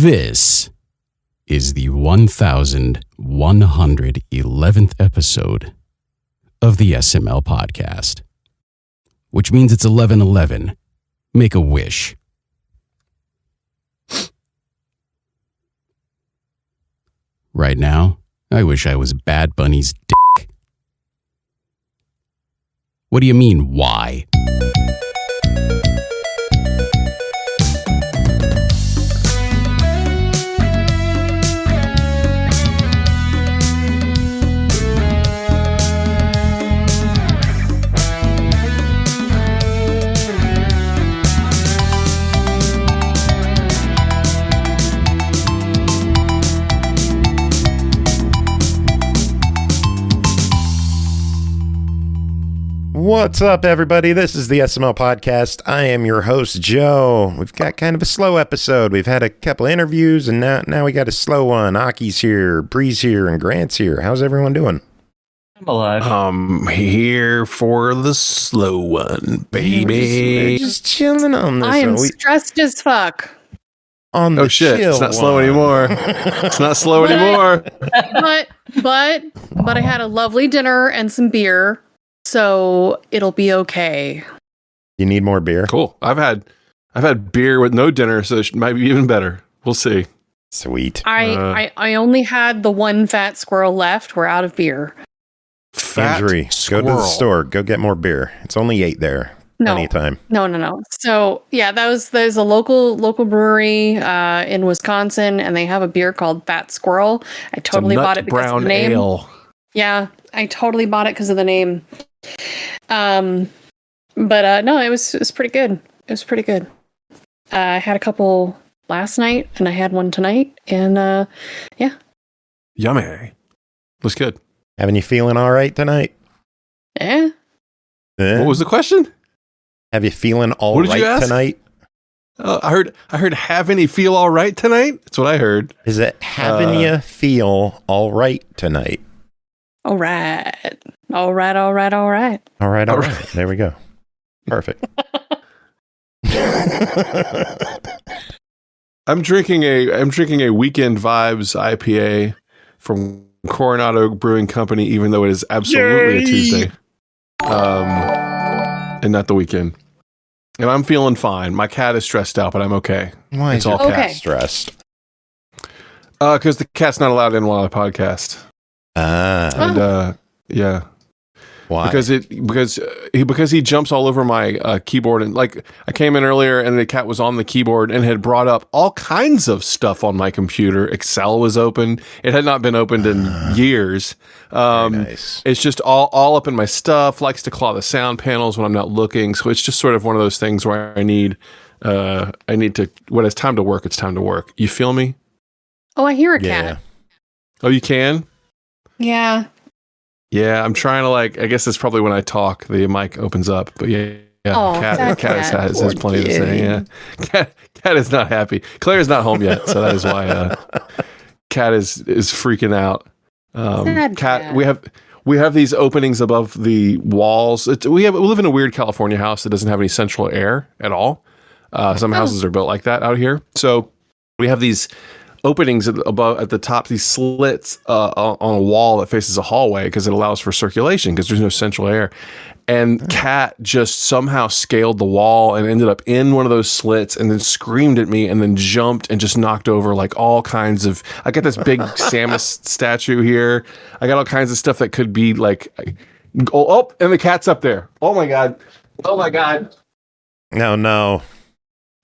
This is the 1111th episode of the SML podcast, which means it's 1111. Make a wish. Right now, I wish I was Bad Bunny's dick. What do you mean, why? What's up, everybody? This is the SML podcast. I am your host, Joe. We've got kind of a slow episode. We've had a couple interviews, and now we got a slow one. Aki's here, Bri's here, and Grant's here. How's everyone doing? I'm alive. I'm here for the slow one, baby. We're just chilling on this. I am stressed as fuck. On the shit! chill It's not one. slow anymore. It's not slow anymore. But I had a lovely dinner and some beer, so it'll be okay. You need more beer? Cool. I've had beer with no dinner, so it might be even better. We'll see. Sweet. I only had the one fat squirrel left. We're out of beer. Fat Andrew, squirrel. go to the store. Go get more beer. It's only 8 there. No. Anytime. No. So yeah, there's a local brewery in Wisconsin, and they have a beer called Fat Squirrel. I totally bought it because of the name. Ale. Yeah, I totally bought it because of the name. No, it was pretty good. It was pretty good. I had a couple last night, and I had one tonight, and yeah. Yummy. Looks good. Having you feeling all right tonight? Yeah. What was the question? Have you feeling all What did you right ask? tonight? I heard. Have any feel all right tonight? That's what I heard. Is it having you feel all right tonight? All right. All right. There we go. Perfect. I'm drinking a Weekend Vibes IPA from Coronado Brewing Company, even though it is absolutely a Tuesday, and not the weekend. And I'm feeling fine. My cat is stressed out, but I'm okay. Why It's is your all cat okay. stressed? Because the cat's not allowed in while I podcast. And yeah. Why? Because he jumps all over my keyboard, and like I came in earlier and the cat was on the keyboard and had brought up all kinds of stuff on my computer. Excel was open. It had not been opened in years. Very nice. It's just all up in my stuff. Likes to claw the sound panels when I'm not looking. So it's just sort of one of those things where I need to, when it's time to work, it's time to work. You feel me? Oh, I hear a Yeah. cat. Oh, you can? Yeah. Yeah, I'm trying to I guess it's probably when I talk, the mic opens up. But yeah. Oh, cat sad has plenty to say. Yeah, cat is not happy. Claire's not home yet, so that is why cat is freaking out. Sad cat. We have these openings above the walls. We live in a weird California house that doesn't have any central air at all. Some houses are built like that out here, so we have these openings at the top, these slits on a wall that faces a hallway because it allows for circulation because there's no central air. And cat just somehow scaled the wall and ended up in one of those slits and then screamed at me and then jumped and just knocked over like all kinds of. I got this big Samus statue here. I got all kinds of stuff that could be like. Oh, and the cat's up there. Oh my god. No.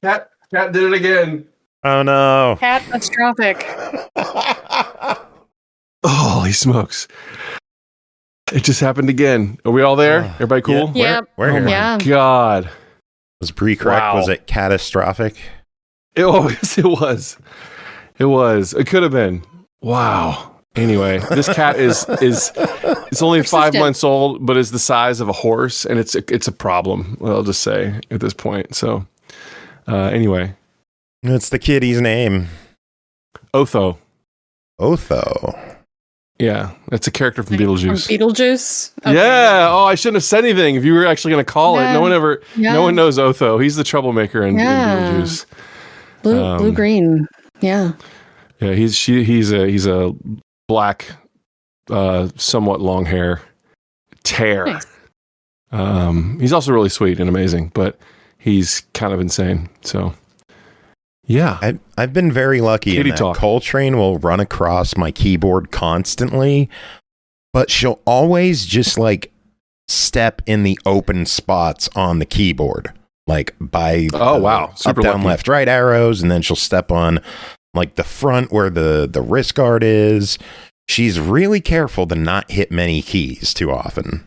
Cat did it again. Oh no. Catastrophic. Holy smokes. It just happened again. Are we all there? Everybody cool? Yeah. We're here. Yeah. God. Was Bri correct? Wow. Was it catastrophic? Yes, it was. It could have been. Wow. Anyway, this cat is it's only 5 months old, but is the size of a horse, and it's a problem. I'll just say at this point. So, anyway, What's the kitty's name? Otho. Yeah, that's a character from Beetlejuice. From Beetlejuice? Okay. Yeah. Oh, I shouldn't have said anything. If you were actually going to call it, no Yeah. one knows Otho. He's the troublemaker in Yeah. Beetlejuice. Blue green. Yeah. Yeah, he's a black, somewhat long hair tear. Nice. He's also really sweet and amazing, but he's kind of insane. So, yeah. I've been very lucky Kitty in that talk. Coltrane will run across my keyboard constantly, but she'll always just like step in the open spots on the keyboard, like by wow, super up, down, lucky. left, right arrows, and then she'll step on like the front where the wrist guard is. She's really careful to not hit many keys too often.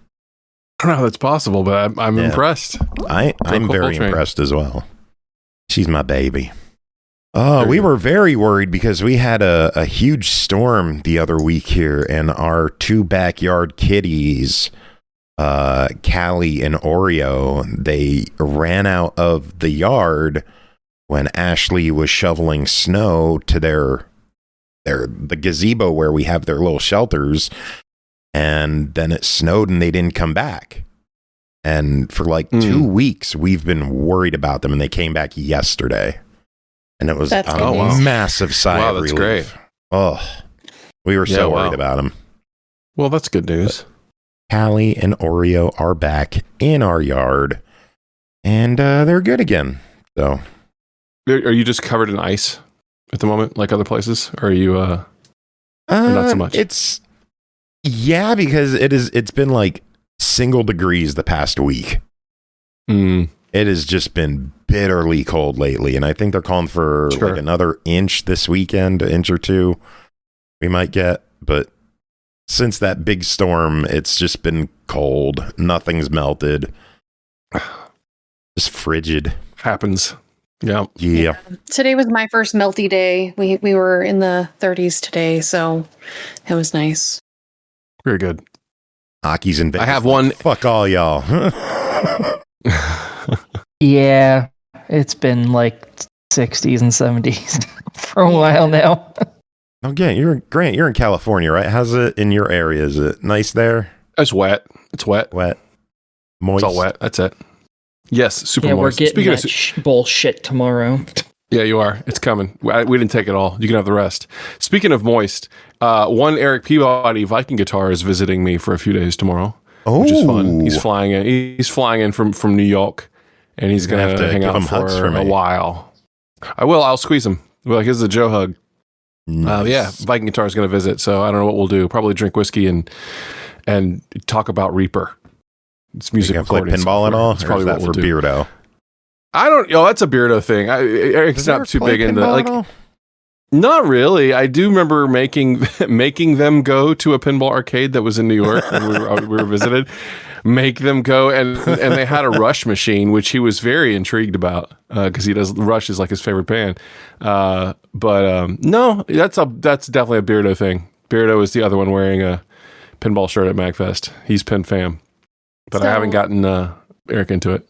I don't know how that's possible, but I'm impressed. I'm very Coltrane. impressed as well. She's my baby. Oh, we were very worried because we had a huge storm the other week here, and our two backyard kitties, Callie and Oreo, they ran out of the yard when Ashley was shoveling snow to the gazebo where we have their little shelters, and then it snowed and they didn't come back. And for like 2 weeks, we've been worried about them, and they came back yesterday. And it was That's a good news. massive sigh of that's relief. great. Oh, we were so wow. worried about them. Well, that's good news. Callie and Oreo are back in our yard, and they're good again. So, Are you just covered in ice at the moment, like other places? Or are you or not so much? Yeah, because it's been like single degrees the past week. It has just been bitterly cold lately, and I think they're calling for like another inch this weekend, an inch or two we might get. But since that big storm, it's just been cold. Nothing's melted. Just frigid. Happens. Yeah. Yeah. Today was my first melty day. We were in the 30s today, so it was nice. Very good. Hockey's in Vegas. I have one. Fuck all y'all. Yeah, it's been like 60s and 70s for a while now. Okay, Grant, you're in California, right? How's it in your area? Is it nice there? It's wet. It's wet. Wet. Moist. It's all wet. That's it. Yes, super Yeah, moist. we're getting Speaking that bullshit tomorrow. yeah, you are. It's coming. We didn't take it all. You can have the rest. Speaking of moist, one Eric Peabody Viking guitar is visiting me for a few days tomorrow, which is fun. He's flying in. He's flying in from New York, and he's going have to hang give out him hugs for for me. a while. I will. I'll squeeze him. Like, this is a Joe hug. Nice. Yeah, Viking guitar is going to visit, so I don't know what we'll do. Probably drink whiskey and talk about Reaper. It's music You play recording pinball and all? It's Or probably is that what for we'll do. Beardo? I don't. That's a Beardo thing. Eric's Does Eric not too play big into pinball like. at all? Not really. I do remember making them go to a pinball arcade that was in New York when we were visited. Make them go, and they had a Rush machine, which he was very intrigued about because he does Rush is like his favorite band. But no, that's definitely a Beardo thing. Beardo is the other one wearing a pinball shirt at MagFest. He's pin fam, but I haven't gotten Eric into it.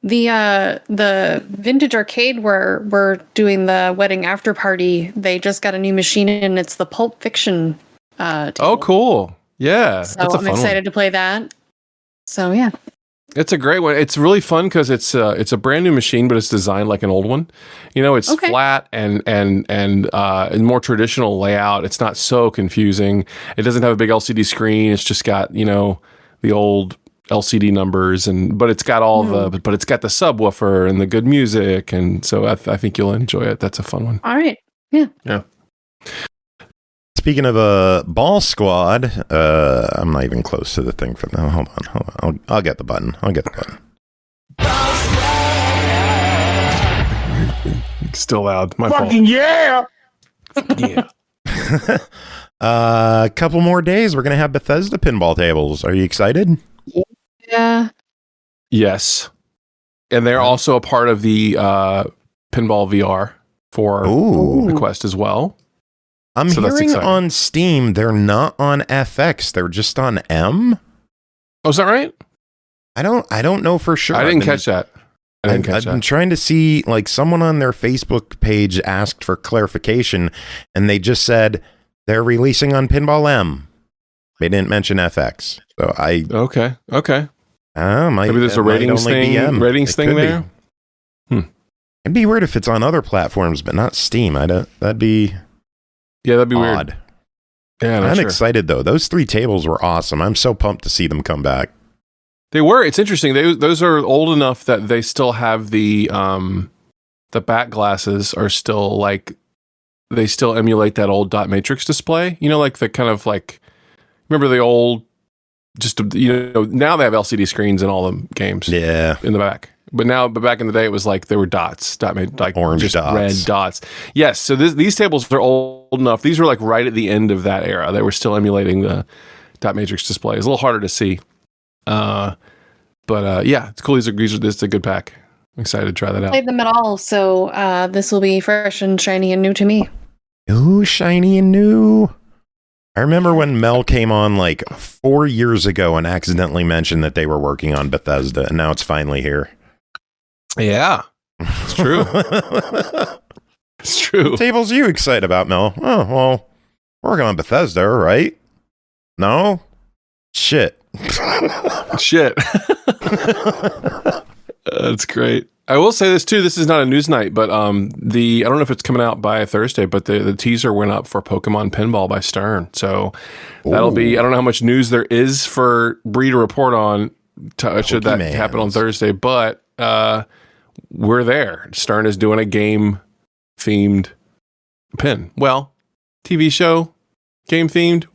The vintage arcade where we're doing the wedding after party, they just got a new machine, and it's the Pulp Fiction table. Oh, cool! Yeah, So that's a I'm fun excited one. to play that. So yeah, It's a great one. It's really fun because it's a brand new machine, but it's designed like an old one. You know, it's flat and more traditional layout. It's not so confusing. It doesn't have a big LCD screen. It's just got the old LCD numbers, but it's got all but it's got the subwoofer and the good music, and so I think you'll enjoy it. That's a fun one. all right, yeah. Speaking of a ball squad, I'm not even close to the thing for now. Hold on. I'll get the button. Still loud. My fault. Yeah. Yeah. A couple more days, we're gonna have Bethesda pinball tables. Are you excited? Yeah. Yes, and they're also a part of the pinball VR for the Quest as well. I'm So that's hearing exciting. on Steam they're not on FX. They're just on M. Oh, is that right? I don't know for sure. I didn't catch that. I've been trying to see, like, someone on their Facebook page asked for clarification, and they just said they're releasing on Pinball M. They didn't mention FX. So Okay. maybe Maybe there's a ratings thing. Ratings thing there. Maybe It'd be weird if it's on other platforms, but not Steam. That'd be that'd be odd. weird. Yeah, I'm excited though. Those 3 tables were awesome. I'm so pumped to see them come back. They were. It's interesting. Those are old enough that they still have the back glasses are still like they still emulate that old dot matrix display. You know, like the kind of like remember the old now they have LCD screens in all the games. Yeah, in the back. But back in the day, it was like there were dots, like orange just dots. red dots. Yes. So these tables are old enough. These were like right at the end of that era. They were still emulating the dot matrix display. It's a little harder to see. But yeah, it's cool. This is a good pack. I'm excited to try that out. Played them at all, so this will be fresh and shiny and new to me. Ooh, shiny and new. I remember when Mel came on like 4 years ago and accidentally mentioned that they were working on Bethesda, and now it's finally here. Yeah, it's true. It's true. What tables are you excited about, Mel? Oh, well, we're working on Bethesda, right? No? Shit. Shit. That's great. I will say this too. This is not a news night, but I don't know if it's coming out by Thursday, but the teaser went up for Pokemon Pinball by Stern. So that'll be. I don't know how much news there is for Bri to report on. Should that happen on Thursday? But we're there. Stern is doing a game themed pin. Well, TV show. Game themed,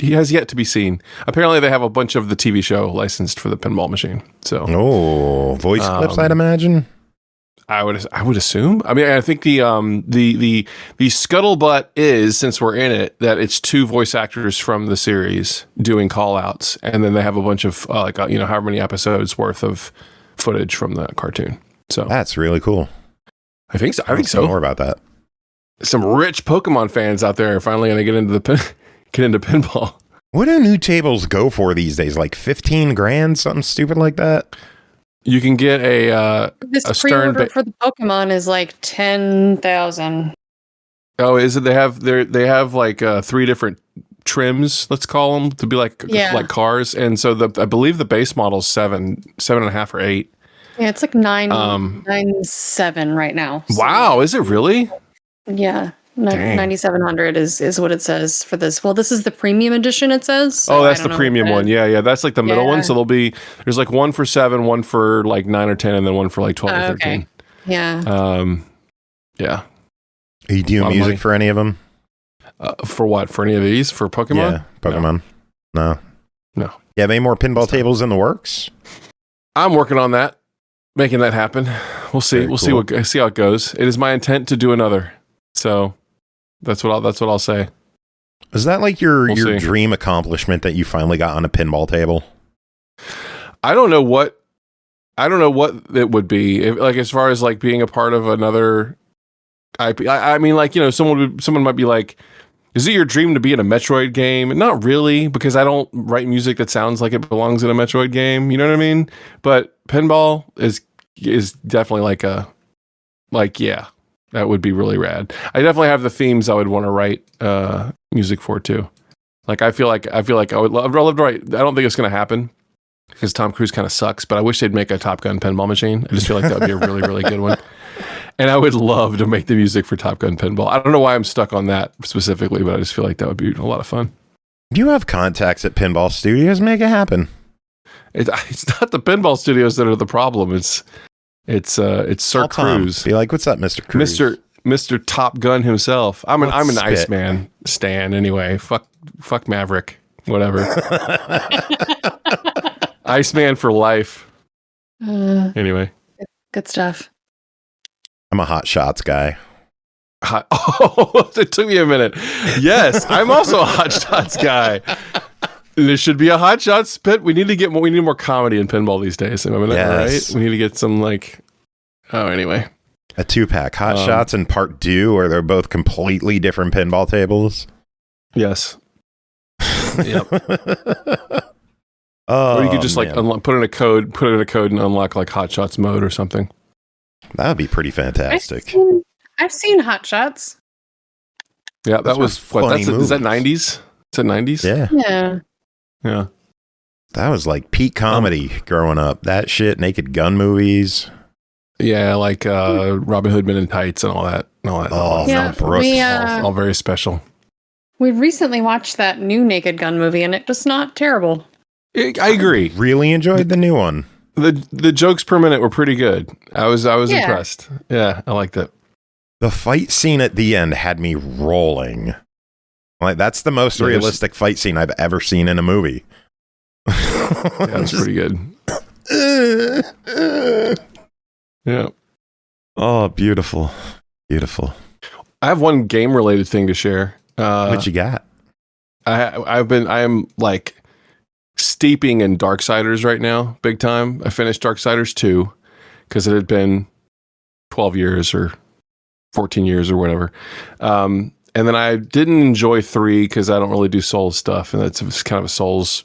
he has yet to be seen. Apparently, they have a bunch of the TV show licensed for the pinball machine. So, voice clips, I'd imagine. I would assume. I mean, I think the scuttlebutt is, since we're in it, that it's 2 voice actors from the series doing call outs, and then they have a bunch of however many episodes worth of footage from the cartoon. So that's really cool. I think so. I think so. More about that. Some rich Pokemon fans out there are finally going to get into pinball. What do new tables go for these days? Like 15 grand, something stupid like that? You can get this a Stern pre-order for the Pokemon is like 10,000. Oh, is it? They have like 3 different trims, let's call them, to be like cars, and so I believe the base model is 7.5 or 8. Yeah, it's like 9.7 right now. So. Wow, is it really? Yeah. 9,700 is what it says for this. Well, this is the premium edition, it says. So that's the premium one. Yeah. That's like the middle one. So there's like one for 7, one for like 9 or 10, and then one for like 12 or 13. Okay. Yeah. Yeah. Are you doing music for any of them? For what? For any of these? For Pokemon? Yeah, Pokemon. No. You have any more pinball tables in the works? I'm working on that. Making that happen. We'll see. We'll see how it goes. It is my intent to do another. So that's what I'll say. Is that like your dream accomplishment that you finally got on a pinball table? I don't know what it would be. Like as far as like being a part of another IP. I mean, like, someone might be like, is it your dream to be in a Metroid game? Not really, because I don't write music that sounds like it belongs in a Metroid game. You know what I mean? But pinball is definitely that would be really rad. I definitely have the themes I would want to write music for too. Like I feel like I would love to write. I don't think it's going to happen because Tom Cruise kind of sucks. But I wish they'd make a Top Gun pinball machine. I just feel like that would be a really, really good one. And I would love to make the music for Top Gun pinball. I don't know why I'm stuck on that specifically, but I just feel like that would be a lot of fun. You have contacts at pinball studios. Make it happen. It's not the pinball studios that are the problem. It's Sir Cruise. Be like, what's up, Mr. Cruise? Mr. Top Gun himself. I'm an Iceman stan anyway. Fuck Maverick. Whatever. Iceman for life. Anyway. Good stuff. I'm a Hot Shots guy. Oh, it took me a minute. Yes, I'm also a Hot Shots guy. There should be a Hot Shots pit. We need more comedy in pinball these days. Am I right? We need to get some anyway. A 2-pack. Hot Shots and Part 2, where they're both completely different pinball tables. Yes. Yep. Or you could just put in a code and unlock like Hot Shots mode or something. That would be pretty fantastic. I've seen Hot Shots. Yeah, that was what? Is that 90s? Is that 90s? Yeah. That was like peak comedy growing up. That shit, Naked Gun movies. Yeah, like Robin Hood Men in Tights and all that. Oh, Yeah, Brooks. All very special. We recently watched that new Naked Gun movie, and it was not terrible. I agree. Really enjoyed the new one. The jokes per minute were pretty good. I was impressed. Yeah, I liked it. The fight scene at the end had me rolling. Like, that's the most realistic fight scene I've ever seen in a movie. Yeah, that's pretty good. Yeah. Oh, beautiful. Beautiful. I have one game related thing to share. What you got? I am like steeping in Darksiders right now, big time. I finished Darksiders 2 because it had been 12 years or 14 years or whatever. And then I didn't enjoy 3 because I don't really do Souls stuff, and it's kind of a Souls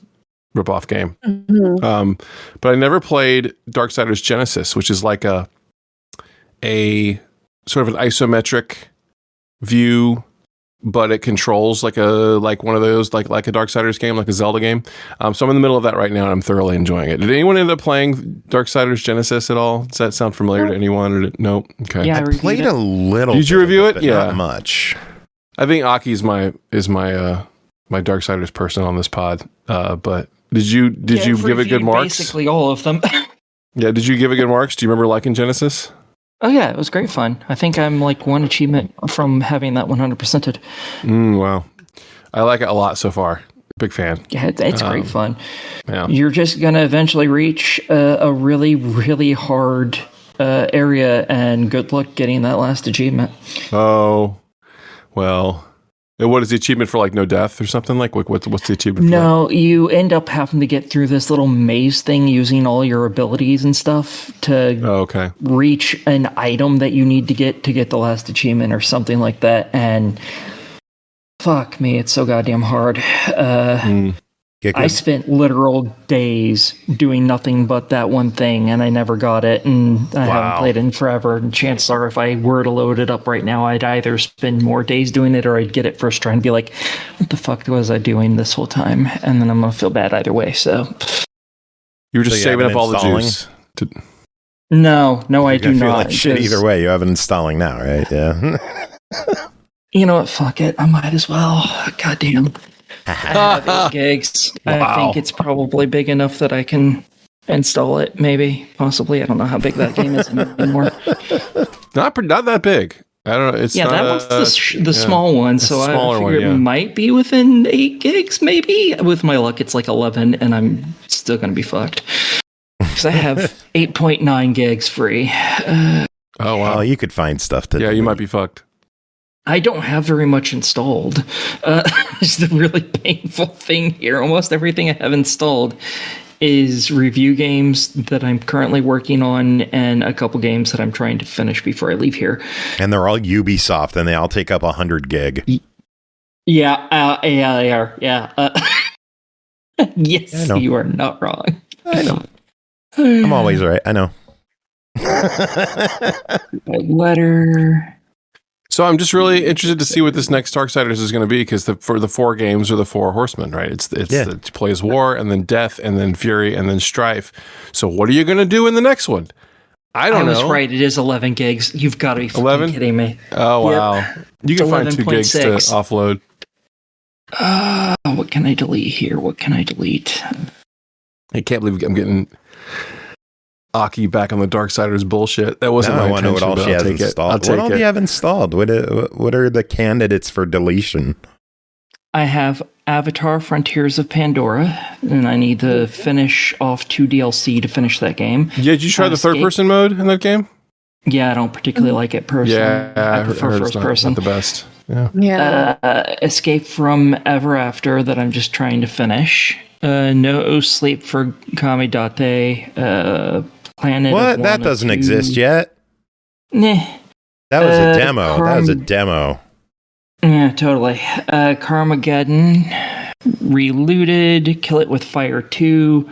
ripoff game. Mm-hmm. But I never played Darksiders Genesis, which is like a sort of an isometric view, but it controls like one of those like a Darksiders game, like a Zelda game. So I'm in the middle of that right now, and I'm thoroughly enjoying it. Did anyone end up playing Darksiders Genesis at all? Does that sound familiar to anyone? Or no? Okay. Yeah, I played a little. Did you review it? Yeah, not much. I think Aki is my Darksiders person on this pod. But did you give it good marks? Basically all of them. Yeah, did you give it good marks? Do you remember liking Genesis? Oh yeah, it was great fun. I think I'm like one achievement from having that 100%ed. Wow. I like it a lot so far. Big fan. Yeah, it's great fun. Yeah. You're just going to eventually reach a really, really hard area, and good luck getting that last achievement. Oh, well. And what is the achievement for, like, no death or something? Like, what's the achievement for No, you end up having to get through this little maze thing using all your abilities and stuff to reach an item that you need to get the last achievement or something like that. And fuck me, it's so goddamn hard. I spent literal days doing nothing but that one thing, and I never got it, and I haven't played it in forever. And chances are, if I were to load it up right now, I'd either spend more days doing it, or I'd get it first try and be like, what the fuck was I doing this whole time? And then I'm going to feel bad either way, so... You were just saving up all the juice. No, I do not. Like shit either way. You have it installing now, right? Yeah. You know what? Fuck it. I might as well. Goddamn. I have 8 gigs. Wow. I think it's probably big enough that I can install it. Maybe, possibly. I don't know how big that game is anymore. Not that big. I don't know. It's that was the small one. So I figure it might be within 8 gigs. Maybe with my luck, it's like 11, and I'm still gonna be fucked because I have 8.9 gigs free. Oh wow! You could find stuff to. Yeah, you might be fucked. I don't have very much installed. It's the really painful thing here. Almost everything I have installed is review games that I'm currently working on and a couple games that I'm trying to finish before I leave here. And they're all Ubisoft, and they all take up 100 gig. Yeah, they are. Yeah. Yes, you are not wrong. I know. I'm always right. I know. Letter... So I'm just really interested to see what this next Darksiders is going to be, because for the 4 games are the 4 horsemen, right? It plays war, and then death, and then fury, and then strife. So what are you going to do in the next one? I don't know. I was right. It is 11 gigs. You've got to be fucking kidding me. Oh, wow. Yep. You can find 2 gigs to offload. What can I delete here? What can I delete? I can't believe I'm getting Aki back on the Darksiders bullshit. That wasn't my intention. I want to know what all she has installed. What all do you have installed? What are the candidates for deletion? I have Avatar Frontiers of Pandora, and I need to finish off 2 DLC to finish that game. Yeah, did you try the third-person mode in that game? Yeah, I don't particularly like it personally. Yeah, I prefer first person. Not the best. Yeah. Escape from Ever After that I'm just trying to finish. No Sleep for Kamidate. Planet what? That doesn't exist yet. Nah. That was a demo. That was a demo. Yeah, totally. Carmageddon, Relooted, Kill It with Fire 2,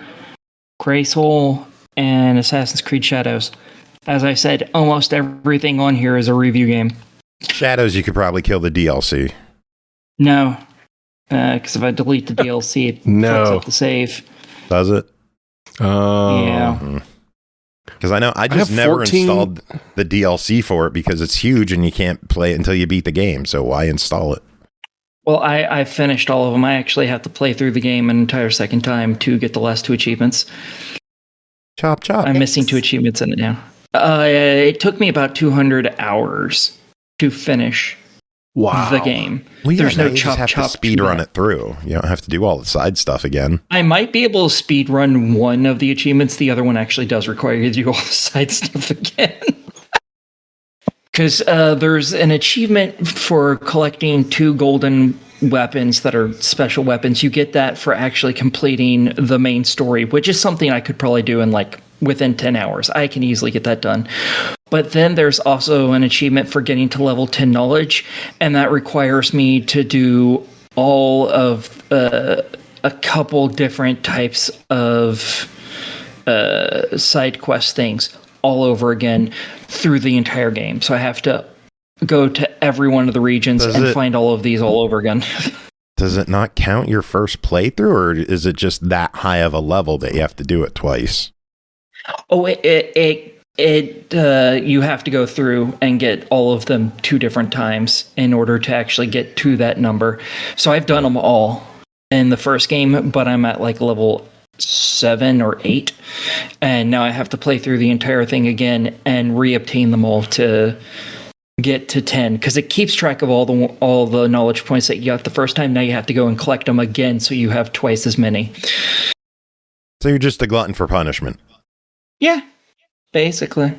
Gracehole, and Assassin's Creed Shadows. As I said, almost everything on here is a review game. Shadows, you could probably kill the DLC. No, because if I delete the DLC, it fucks up the save. Does it? Yeah. Because I know I just never installed the DLC for it because it's huge and you can't play it until you beat the game. So why install it? Well, I finished all of them. I actually have to play through the game an entire second time to get the last 2 achievements. Chop, chop. I'm missing 2 achievements in it now. It took me about 200 hours to finish the game. Well, There's no you chop, just have chop. to speed run it through. You don't have to do all the side stuff again. I might be able to speed run one of the achievements. The other one actually does require you to do all the side stuff again. Because there's an achievement for collecting 2 golden weapons that are special weapons. You get that for actually completing the main story, which is something I could probably do in within 10 hours. I can easily get that done. But then there's also an achievement for getting to level 10 knowledge, and that requires me to do all of a couple different types of side quest things all over again through the entire game. So I have to go to every one of the regions find all of these all over again. Does it not count your first playthrough, or is it just that high of a level that you have to do it twice? Oh, you have to go through and get all of them 2 different times in order to actually get to that number. So I've done them all in the first game, but I'm at level 7 or 8, and now I have to play through the entire thing again and reobtain them all to get to 10, because it keeps track of all the knowledge points that you got the first time. Now you have to go and collect them again, so you have twice as many. So you're just a glutton for punishment. Yeah, basically.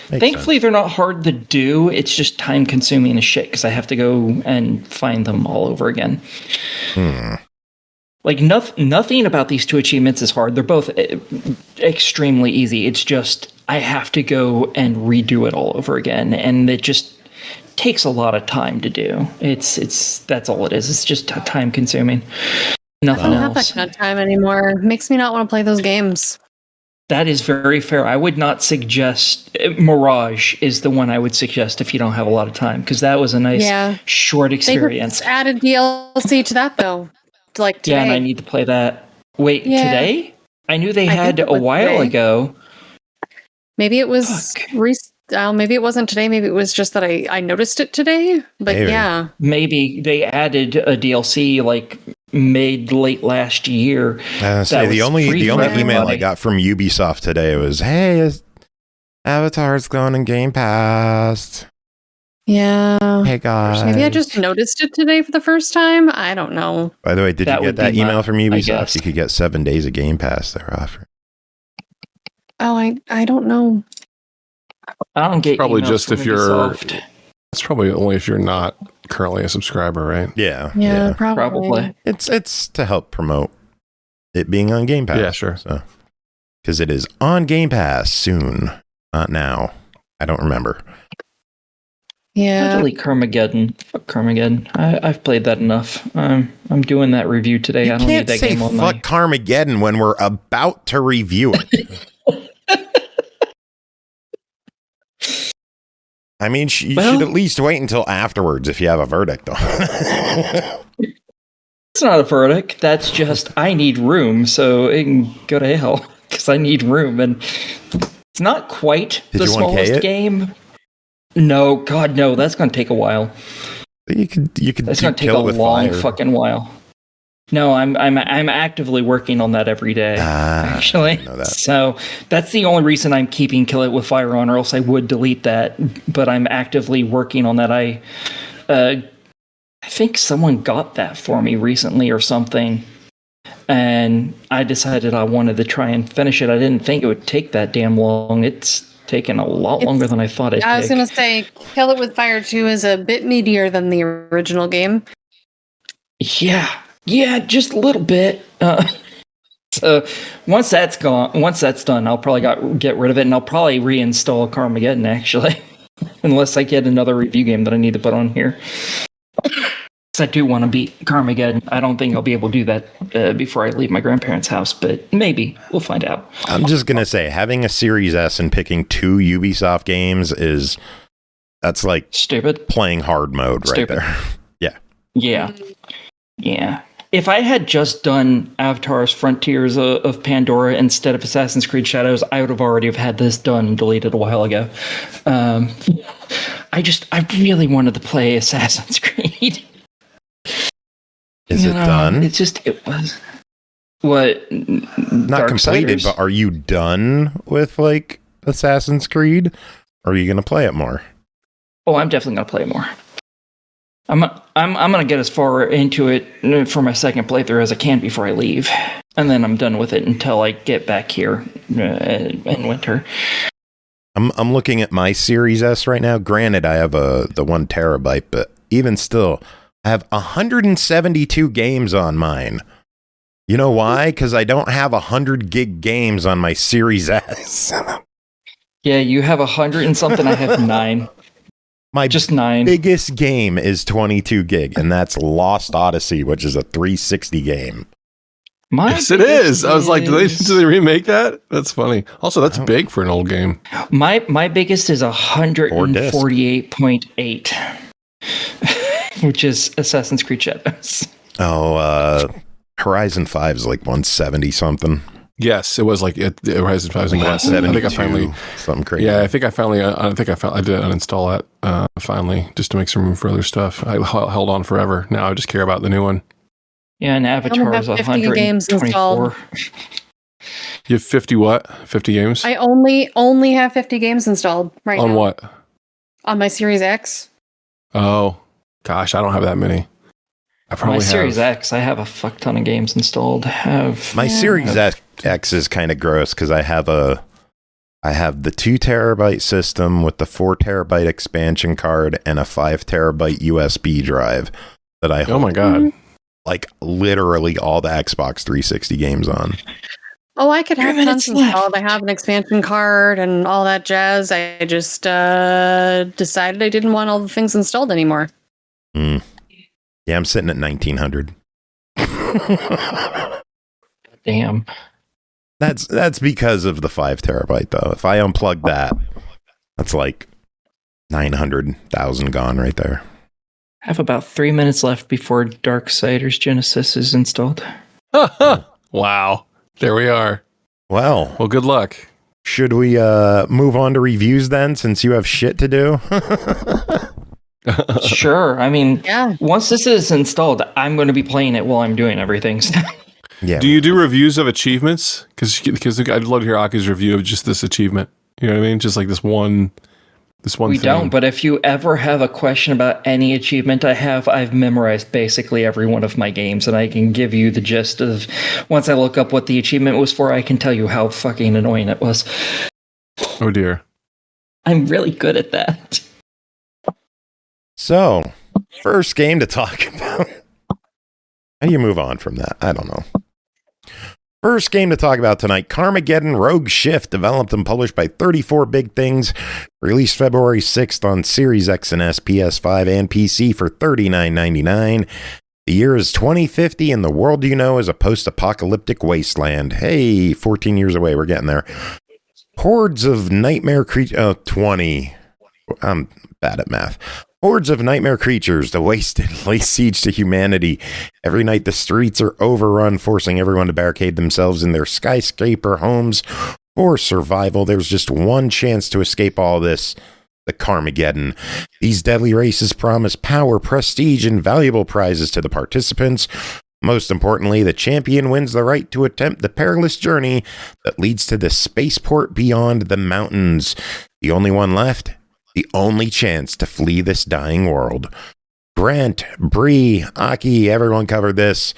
Makes Thankfully, sense. they're not hard to do. It's just time consuming as shit because I have to go and find them all over again. Nothing about these 2 achievements is hard. They're both extremely easy. It's just I have to go and redo it all over again, and it just takes a lot of time to do. It's that's all it is. It's just time consuming. Nothing else. I don't have that kind of time anymore. Makes me not want to play those games. That is very fair. I would not suggest Mirage is the one I would suggest if you don't have a lot of time, because that was a nice short experience. They added DLC to that though. Like today. Yeah, and I need to play that. Wait, today? I knew they had a while ago. Maybe it was maybe it wasn't today. Maybe it was just that I noticed it today. But yeah, maybe they added a DLC made late last year. The only email I got from Ubisoft today was, "Hey, Avatar's going in Game Pass." Yeah. Hey guys. Maybe I just noticed it today for the first time. I don't know. By the way, did you get that email from Ubisoft? You could get 7 days of Game Pass they're offering. Oh, I don't know. I don't get probably emails just from if you're. Ubisoft. It's probably only if you're not currently a subscriber, right? Yeah. Probably. It's to help promote it being on Game Pass. Yeah, sure. So, because it is on Game Pass soon, not now. I don't remember. Yeah. Delete Carmageddon. Fuck Carmageddon. I've played that enough. I'm doing that review today. I don't need that game on fuck Carmageddon when we're about to review it. I mean, you should at least wait until afterwards if you have a verdict on it. It's not a verdict. That's just I need room, so it can go to hell because I need room, and it's not quite the smallest game. No, God, no. That's going to take a while. You could. That's going to take a long fucking while. No, I'm actively working on that every day. Actually, I know that. So that's the only reason I'm keeping Kill It With Fire on, or else I would delete that. But I'm actively working on that. I think someone got that for me recently or something, and I decided I wanted to try and finish it. I didn't think it would take that damn long. It's taken a lot longer than I thought it'd take. I was going to say, Kill It With Fire 2 is a bit meatier than the original game. Yeah, just a little bit. So once that's done, I'll probably get rid of it, and I'll probably reinstall Carmageddon, actually. Unless I get another review game that I need to put on here. I do want to beat Carmageddon. I don't think I'll be able to do that before I leave my grandparents' house, but maybe. We'll find out. I'm just going to say, having a Series S and picking 2 Ubisoft games that's like stupid. Playing hard mode right there. Yeah. Yeah. if I had just done Avatar's Frontiers of Pandora instead of Assassin's Creed Shadows, I would have already have had this done and deleted a while ago. I really wanted to play Assassin's Creed. Is it done? It was. What? Not completed, but are you done with like Assassin's Creed? Or are you going to play it more? Oh, I'm definitely going to play it more. I'm going to get as far into it for my second playthrough as I can before I leave. And then I'm done with it until I get back here in winter. I'm looking at my Series S right now. Granted, I have the 1 terabyte, but even still, I have 172 games on mine. You know why? Because I don't have 100 gig games on my Series S. Yeah, you have 100 and something. I have 9. My just 9. Biggest game is 22 gig, and that's Lost Odyssey, which is a 360 game. Yes, it is. I was like, do they remake that? That's funny. Also, that's big for an old game. My biggest is 148.8, which is Assassin's Creed Shadows. Oh, Horizon 5 is like 170 something. Yes, it was like Horizon 5 was massive. I think I finally something crazy. Yeah, I did uninstall it finally just to make some room for other stuff. I held on forever. Now I just care about the new one. Yeah, and Avatar is 50 games installed. You have 50 what? 50 games? I only have 50 games installed right now. On what? On my Series X. Oh, gosh, I don't have that many. I probably have. Series X, I have a fuck ton of games installed. My Series X is kind of gross because I have the 2 terabyte system with the 4 terabyte expansion card and a 5 terabyte USB drive that I hold. Oh my god. Like literally all the Xbox 360 games on. Oh, I could have tons installed. I have an expansion card and all that jazz. I just decided I didn't want all the things installed anymore. Yeah, I'm sitting at 1900. Damn. That's because of the 5 terabyte though. If I unplug that, that's like 900,000 gone right there. I have about 3 minutes left before Darksiders Genesis is installed. Wow. There we are. Well, good luck. Should we move on to reviews then, since you have shit to do? Sure. I mean, once this is installed, I'm going to be playing it while I'm doing everything. Yeah. Do you do reviews of achievements? Because I'd love to hear Aki's review of just this achievement. You know what I mean? Just like this one we thing. don't, but if you ever have a question about any achievement I've memorized basically every one of my games, and I can give you the gist of, once I look up what the achievement was for, I can tell you how fucking annoying it was. Oh dear. I'm really good at that. So, first game to talk about. How do you move on from that? I don't know. First game to talk about tonight, Carmageddon Rogue Shift, developed and published by 34 Big Things, released February 6th on Series X and S, PS5, and PC for $39.99. The year is 2050, and the world you know is a post-apocalyptic wasteland. Hey, 14 years away, we're getting there. Hordes of nightmare creatures... 20. I'm bad at math. Hordes of nightmare creatures, the wasted, lay siege to humanity. Every night the streets are overrun, forcing everyone to barricade themselves in their skyscraper homes for survival. There's just one chance to escape all this, the Carmageddon. These deadly races promise power, prestige, and valuable prizes to the participants. Most importantly, the champion wins the right to attempt the perilous journey that leads to the spaceport beyond the mountains. The only one left? The only chance to flee this dying world. Grant, Bri, Aki, everyone covered this.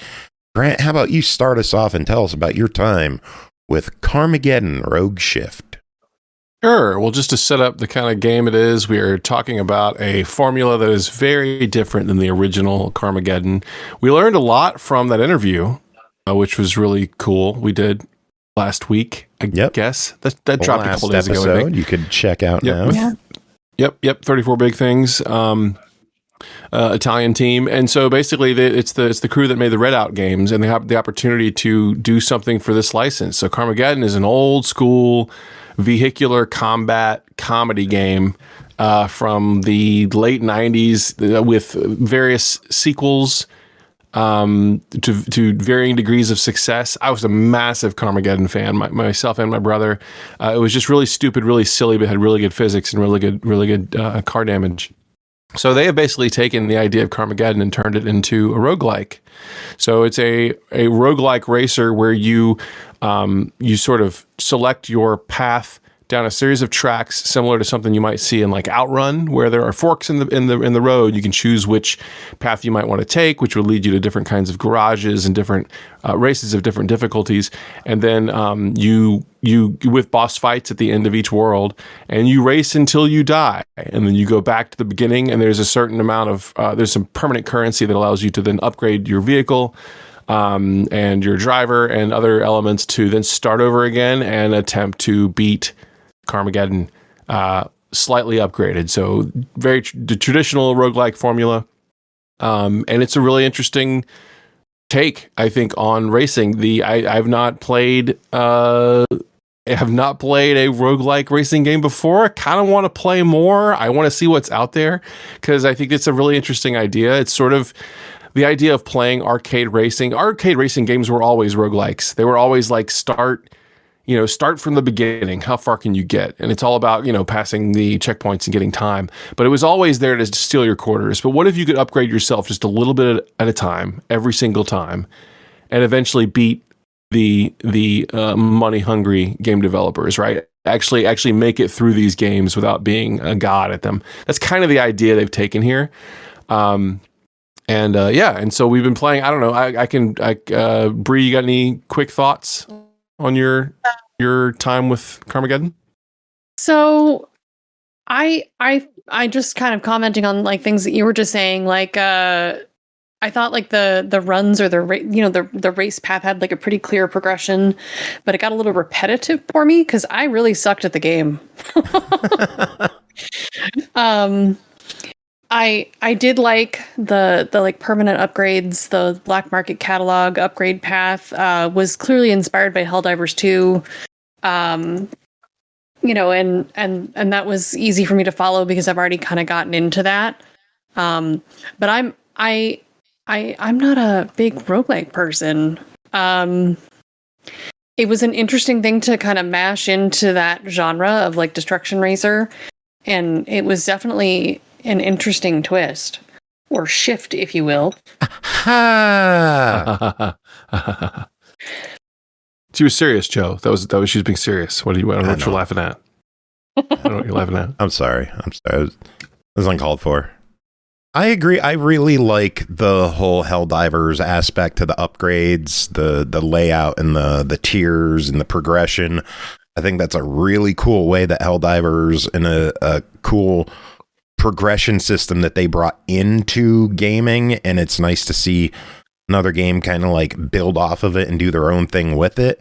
Grant, how about you start us off and tell us about your time with Carmageddon Rogue Shift? Sure. Well, just to set up the kind of game it is, we are talking about a formula that is very different than the original Carmageddon. We learned a lot from that interview, which was really cool. We did last week, I guess. That dropped a couple days ago, I think. You could check out now. Yep. 34 Big Things, Italian team. And so basically it's the crew that made the Redout games, and they have the opportunity to do something for this license. So Carmageddon is an old school vehicular combat comedy game from the late 90s with various sequels to varying degrees of success. I was a massive Carmageddon fan, myself and my brother. It was just really stupid, really silly, but had really good physics and really good car damage. So they have basically taken the idea of Carmageddon and turned it into a roguelike. So it's a roguelike racer where you sort of select your path down a series of tracks similar to something you might see in like Outrun, where there are forks in the road. You can choose which path you might want to take, which will lead you to different kinds of garages and different races of different difficulties. And then you with boss fights at the end of each world, and you race until you die. And then you go back to the beginning, and there's a certain amount of there's some permanent currency that allows you to then upgrade your vehicle and your driver and other elements to then start over again and attempt to beat Carmageddon, slightly upgraded. So very the traditional roguelike formula. And it's a really interesting take, I think, on racing. I've not played a roguelike racing game before. I kind of want to play more. I want to see what's out there because I think it's a really interesting idea. It's sort of the idea of playing arcade racing. Arcade racing games were always roguelikes. They were always like start from the beginning. How far can you get? And it's all about, passing the checkpoints and getting time. But it was always there to steal your quarters. But what if you could upgrade yourself just a little bit at a time, every single time, and eventually beat the money-hungry game developers, right? Actually make it through these games without being a god at them. That's kind of the idea they've taken here. And so we've been playing. I don't know. Bri, you got any quick thoughts on your time with Carmageddon? So I just kind of commenting on like things that you were just saying, like I thought like the runs or the race path had like a pretty clear progression, but it got a little repetitive for me because I really sucked at the game. I did like the like permanent upgrades. The black market catalog upgrade path was clearly inspired by Helldivers 2. And that was easy for me to follow because I've already kind of gotten into that. But I'm not a big roguelike person. It was an interesting thing to kind of mash into that genre of like Destruction Racer, and it was definitely an interesting twist or shift, if you will. She was serious, Joe. That was she was being serious. I don't know what you're laughing at. I don't know what you're laughing at. I'm sorry. It was uncalled for. I agree. I really like the whole Helldivers aspect to the upgrades, the layout and the tiers and the progression. I think that's a really cool way that Helldivers and a cool progression system that they brought into gaming, and it's nice to see another game kind of like build off of it and do their own thing with it.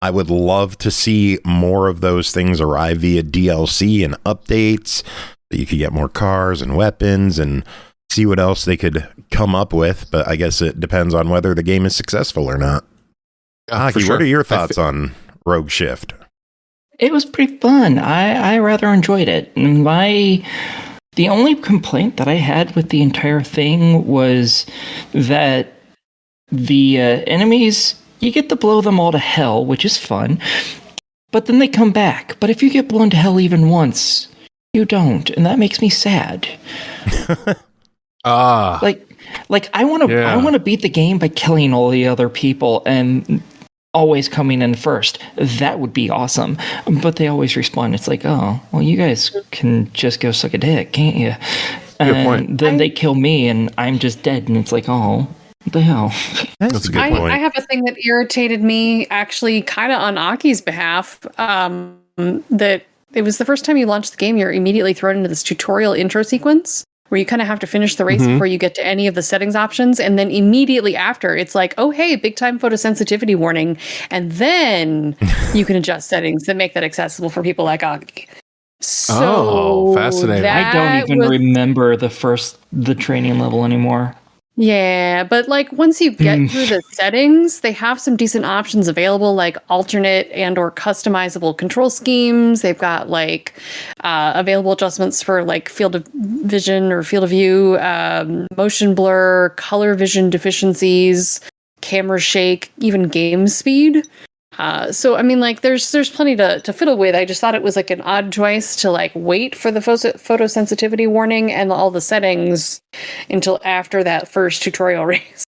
I would love to see more of those things arrive via DLC and updates, so you could get more cars and weapons and see what else they could come up with, but I guess it depends on whether the game is successful or not. Aki, sure. What are your thoughts on Rogue Shift? It was pretty fun. I rather enjoyed it. The only complaint that I had with the entire thing was that the enemies, you get to blow them all to hell, which is fun, but then they come back. But if you get blown to hell even once, you don't, and that makes me sad. Like I want to beat the game by killing all the other people and always coming in first. That would be awesome. But they always respawn. It's like, oh, well, you guys can just go suck a dick, can't you? Good point. Then they kill me and I'm just dead. And it's like, oh, what the hell? That's a good point. I have a thing that irritated me, actually, kind of on Aki's behalf. That it was the first time you launched the game, you're immediately thrown into this tutorial intro sequence where you kind of have to finish the race before you get to any of the settings options. And then immediately after, it's like, oh, hey, big time photosensitivity warning. And then you can adjust settings that make that accessible for people like Aki. So fascinating. I don't even remember the training level anymore. Yeah, but like once you get through the settings, they have some decent options available, like alternate and or customizable control schemes. They've got like available adjustments for like field of vision or field of view, motion blur, color vision deficiencies, camera shake, even game speed. So I mean, like, there's plenty to fiddle with. I just thought it was like an odd choice to like wait for the photosensitivity warning and all the settings until after that first tutorial race.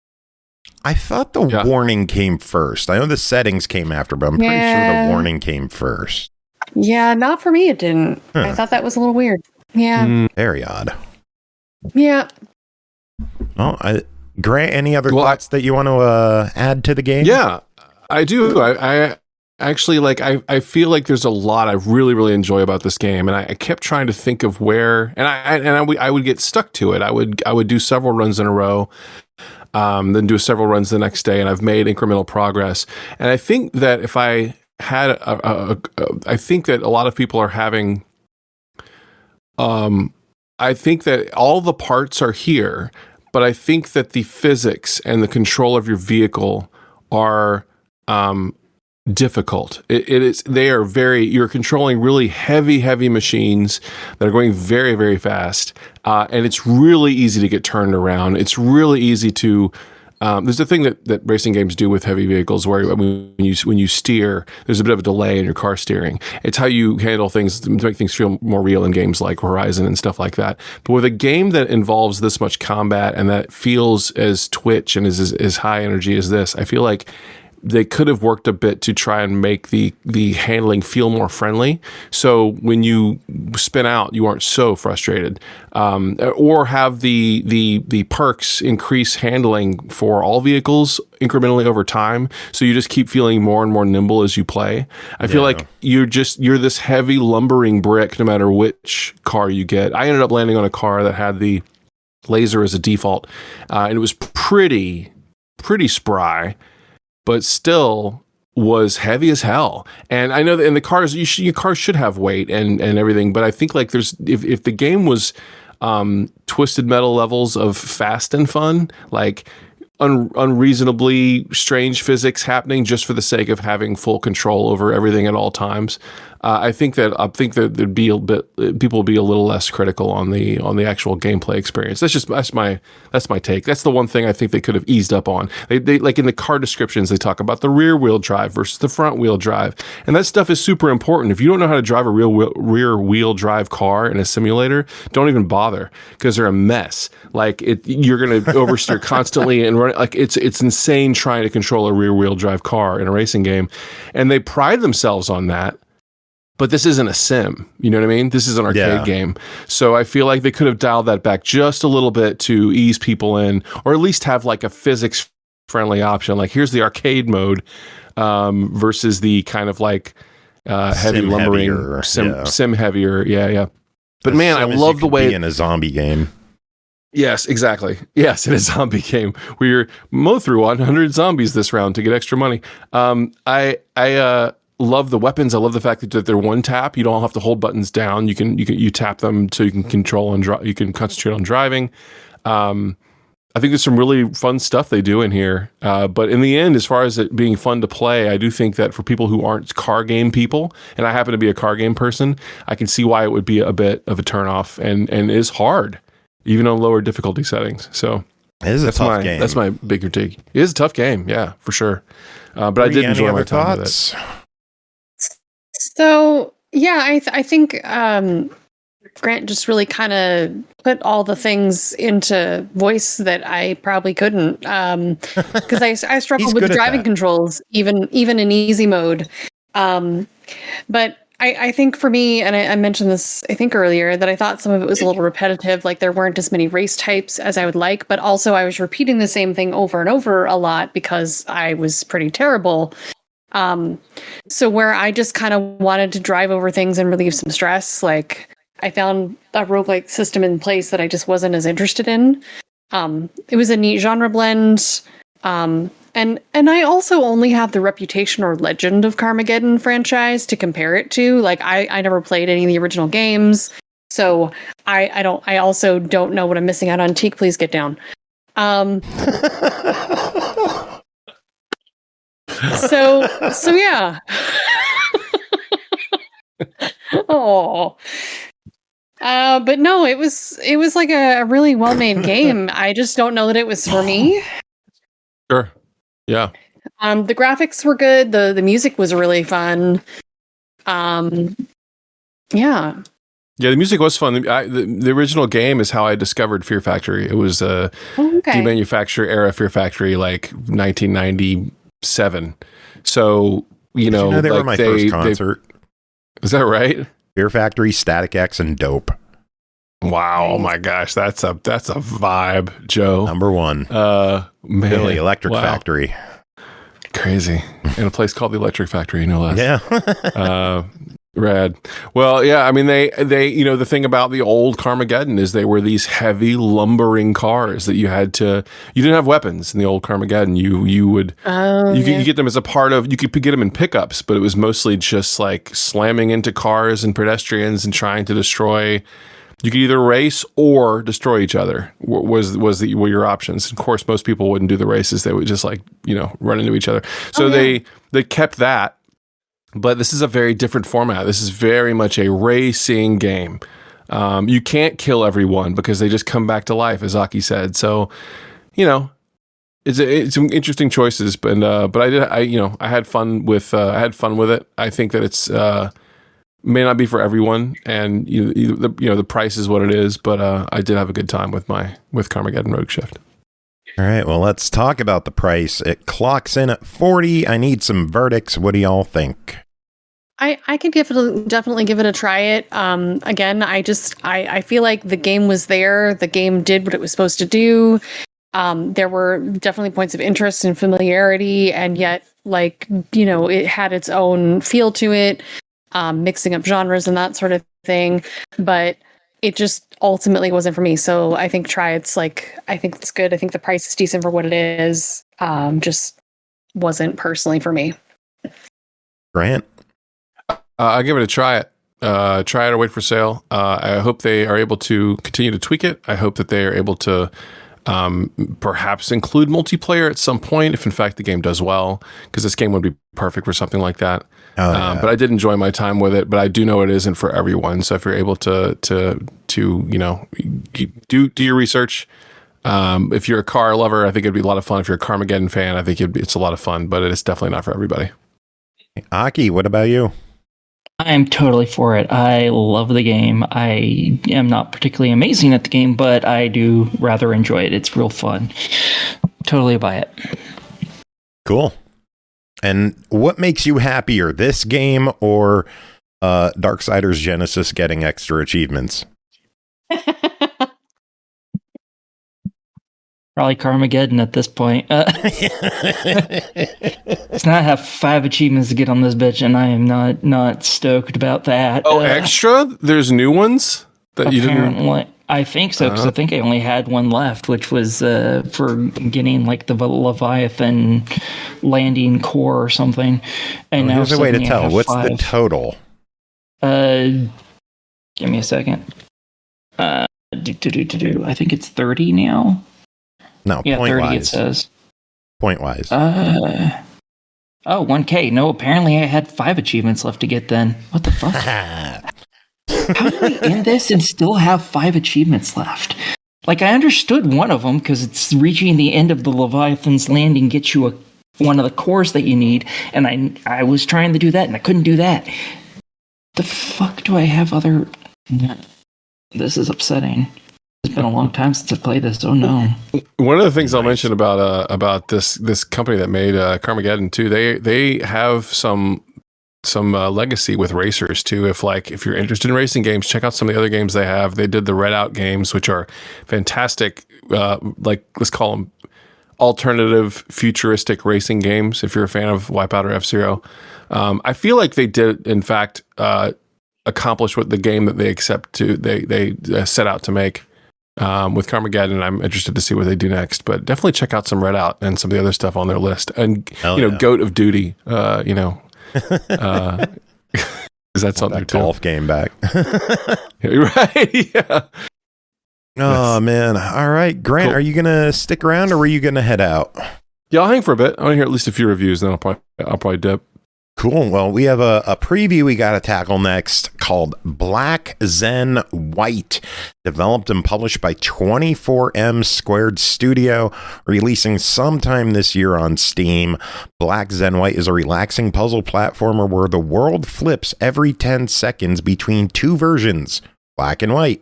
I thought the warning came first. I know the settings came after, but I'm pretty sure the warning came first. Yeah, not for me. It didn't. Huh. I thought that was a little weird. Yeah, very odd. Yeah. Oh, Grant, any other thoughts that you want to add to the game? Yeah. I do. I actually like. I feel like there's a lot I really, really enjoy about this game, and I kept trying to think of where, and I would get stuck to it. I would do several runs in a row, then do several runs the next day, and I've made incremental progress. And I think that if I had I think that a lot of people are having. I think that all the parts are here, but I think that the physics and the control of your vehicle are difficult. You're controlling really heavy machines that are going very, very fast. And it's really easy to get turned around. It's really easy to, there's a thing that racing games do with heavy vehicles where when you steer, there's a bit of a delay in your car steering. It's how you handle things to make things feel more real in games like Horizon and stuff like that. But with a game that involves this much combat and that feels as twitch and is as high energy as this, I feel like they could have worked a bit to try and make the handling feel more friendly. So when you spin out, you aren't so frustrated, or have the perks increase handling for all vehicles incrementally over time. So you just keep feeling more and more nimble as you play. I feel like you're this heavy lumbering brick no matter which car you get. I ended up landing on a car that had the laser as a default, and it was pretty spry, but still was heavy as hell. And I know that in the cars, your car should have weight and everything, but I think like if the game was Twisted Metal levels of fast and fun, like unreasonably strange physics happening just for the sake of having full control over everything at all times, I think that there'd be people would be a little less critical on the actual gameplay experience. That's my take. That's the one thing I think they could have eased up on. They like in the car descriptions, they talk about the rear wheel drive versus the front wheel drive, and that stuff is super important. If you don't know how to drive a rear wheel drive car in a simulator, don't even bother because they're a mess. Like you're going to oversteer constantly and run. Like it's insane trying to control a rear wheel drive car in a racing game, and they pride themselves on that. But this isn't a sim, you know what I mean? This is an arcade game. So I feel like they could have dialed that back just a little bit to ease people in, or at least have like a physics-friendly option. Like, here's the arcade mode versus the kind of like heavy lumbering, sim heavier. Yeah. But man, I love the way... in a zombie game. Yes, exactly. Yes, in a zombie game. We mow through 100 zombies this round to get extra money. I love the weapons. I love the fact that they're one tap. You don't have to hold buttons down. You tap them so you can control and you can concentrate on driving. I think there's some really fun stuff they do in here. But in the end, as far as it being fun to play, I do think that for people who aren't car game people, and I happen to be a car game person, I can see why it would be a bit of a turnoff and is hard, even on lower difficulty settings. So it is a tough game. That's my big critique. It is a tough game, yeah, for sure. But I did enjoy my time with it. So, yeah, I think Grant just really kind of put all the things into voice that I probably couldn't, because I struggle with driving controls, even in easy mode. But I think for me, and I mentioned this, I think earlier, that I thought some of it was a little repetitive, like there weren't as many race types as I would like, but also I was repeating the same thing over and over a lot because I was pretty terrible. So where I just kind of wanted to drive over things and relieve some stress, like I found a roguelike system in place that I just wasn't as interested in. It was a neat genre blend. And I also only have the reputation or legend of Carmageddon franchise to compare it to. Like I never played any of the original games. So I also don't know what I'm missing out on. Teak, please get down. So yeah. Oh. But no, it was like a really well-made game. I just don't know that it was for me. Sure. Yeah. The graphics were good. The music was really fun. Yeah. Yeah, the music was fun. The original game is how I discovered Fear Factory. It was demanufacture era Fear Factory, like 1997. So, you know they were my first concert. Is that right? Fear Factory, Static X, and Dope. Wow! Oh my gosh, that's a vibe, Joe. Number one. Man, Billy, Electric Factory. Crazy. In a place called the Electric Factory, no less. Yeah. Rad. Well, yeah, I mean, they the thing about the old Carmageddon is they were these heavy lumbering cars that you didn't have weapons in the old Carmageddon. You could get them as a part of, you could get them in pickups, but it was mostly just like slamming into cars and pedestrians and trying to destroy. You could either race or destroy each other were your options. Of course, most people wouldn't do the races. They would just run into each other. So they kept that. But this is a very different format. This is very much a racing game. You can't kill everyone because they just come back to life, as Aki said. So, it's some interesting choices. But I had fun with it. I think that it's may not be for everyone, and the price is what it is. But I did have a good time with Carmageddon Rogue Shift. All right, well, let's talk about the price. It clocks in at $40. I need some verdicts. What do y'all think? I could definitely give it a try. Again, I feel like the game was there. The game did what it was supposed to do. There were definitely points of interest and familiarity, and yet, it had its own feel to it, mixing up genres and that sort of thing. But it just ultimately wasn't for me. So I think try it's I think it's good. I think the price is decent for what it is. Just wasn't personally for me. Grant? I'll give it a try it. Try it or wait for sale. I hope they are able to continue to tweak it. I hope that they are able to perhaps include multiplayer at some point, if in fact the game does well, because this game would be perfect for something like that. But I did enjoy my time with it, but I do know it isn't for everyone. So if you're able to do your research, if you're a car lover, I think it'd be a lot of fun. If you're a Carmageddon fan, I think it's a lot of fun, but it's definitely not for everybody. Aki, what about you? I'm totally for it. I love the game. I am not particularly amazing at the game, but I do rather enjoy it. It's real fun. Totally buy it. Cool. And what makes you happier, this game or Darksiders Genesis getting extra achievements? Probably Carmageddon at this point. It's not have 5 achievements to get on this bitch, and I am not stoked about that. Oh, extra? There's new ones that you didn't. I think so, because I think I only had one left, which was for getting the Leviathan landing core or something. And now there's a way to tell. What's the total? Give me a second. I think it's 30 now. No, yeah, point 30 wise. it says. Point wise. 1K. No, apparently I had 5 achievements left to get then. What the fuck? How do I end this and still have 5 achievements left? I understood one of them, because it's reaching the end of the Leviathan's landing gets you one of the cores that you need, and I was trying to do that, and I couldn't do that. The fuck do I have other... This is upsetting. It's been a long time since I've played this. Oh no! One of the things I'll mention about this company that made Carmageddon too, they have some legacy with racers too. If you're interested in racing games, check out some of the other games they have. They did the Red Out games, which are fantastic. Let's call them alternative futuristic racing games. If you're a fan of Wipeout or F-Zero, I feel like they did in fact accomplish what the game that they set out to make. With Carmageddon, I'm interested to see what they do next, but definitely check out some Red Out and some of the other stuff on their list. And, Goat of Duty, is that something too? Golf game back. Right, yeah. Oh, man. All right. Grant, Are you going to stick around or are you going to head out? Yeah, I'll hang for a bit. I want to hear at least a few reviews, then I'll probably dip. Cool. Well, we have a preview we got to tackle next called Black Zen White, developed and published by 24M Squared Studio, releasing sometime this year on Steam. Black Zen White is a relaxing puzzle platformer where the world flips every 10 seconds between two versions, black and white.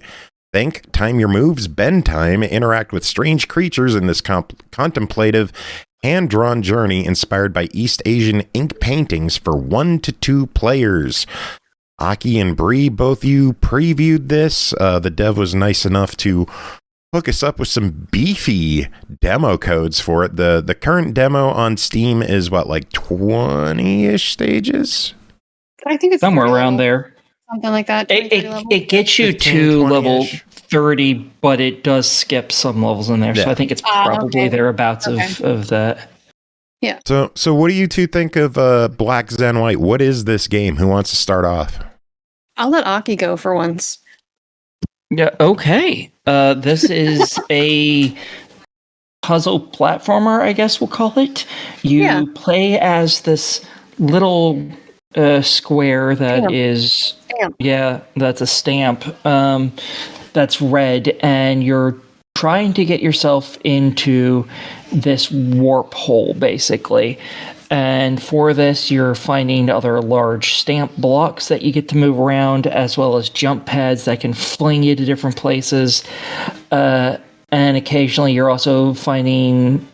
Think, time your moves, bend time, interact with strange creatures in this contemplative hand-drawn journey inspired by East Asian ink paintings for 1 to 2 players. Aki and Bri, both you previewed this. The dev was nice enough to hook us up with some beefy demo codes for it. The current demo on Steam is like 20-ish stages? I think it's somewhere around there. Something like that. It gets you 15, to 20-ish. level 30, but it does skip some levels in there. Yeah. So I think it's probably thereabouts of that. Yeah. So what do you two think of Black Zen White? What is this game? Who wants to start off? I'll let Aki go for once. Yeah. Okay. This is a puzzle platformer, I guess we'll call it. You play as this little square that is, that's a stamp. That's red, and you're trying to get yourself into this warp hole, basically. And for this, you're finding other large stamp blocks that you get to move around, as well as jump pads that can fling you to different places. And occasionally you're also finding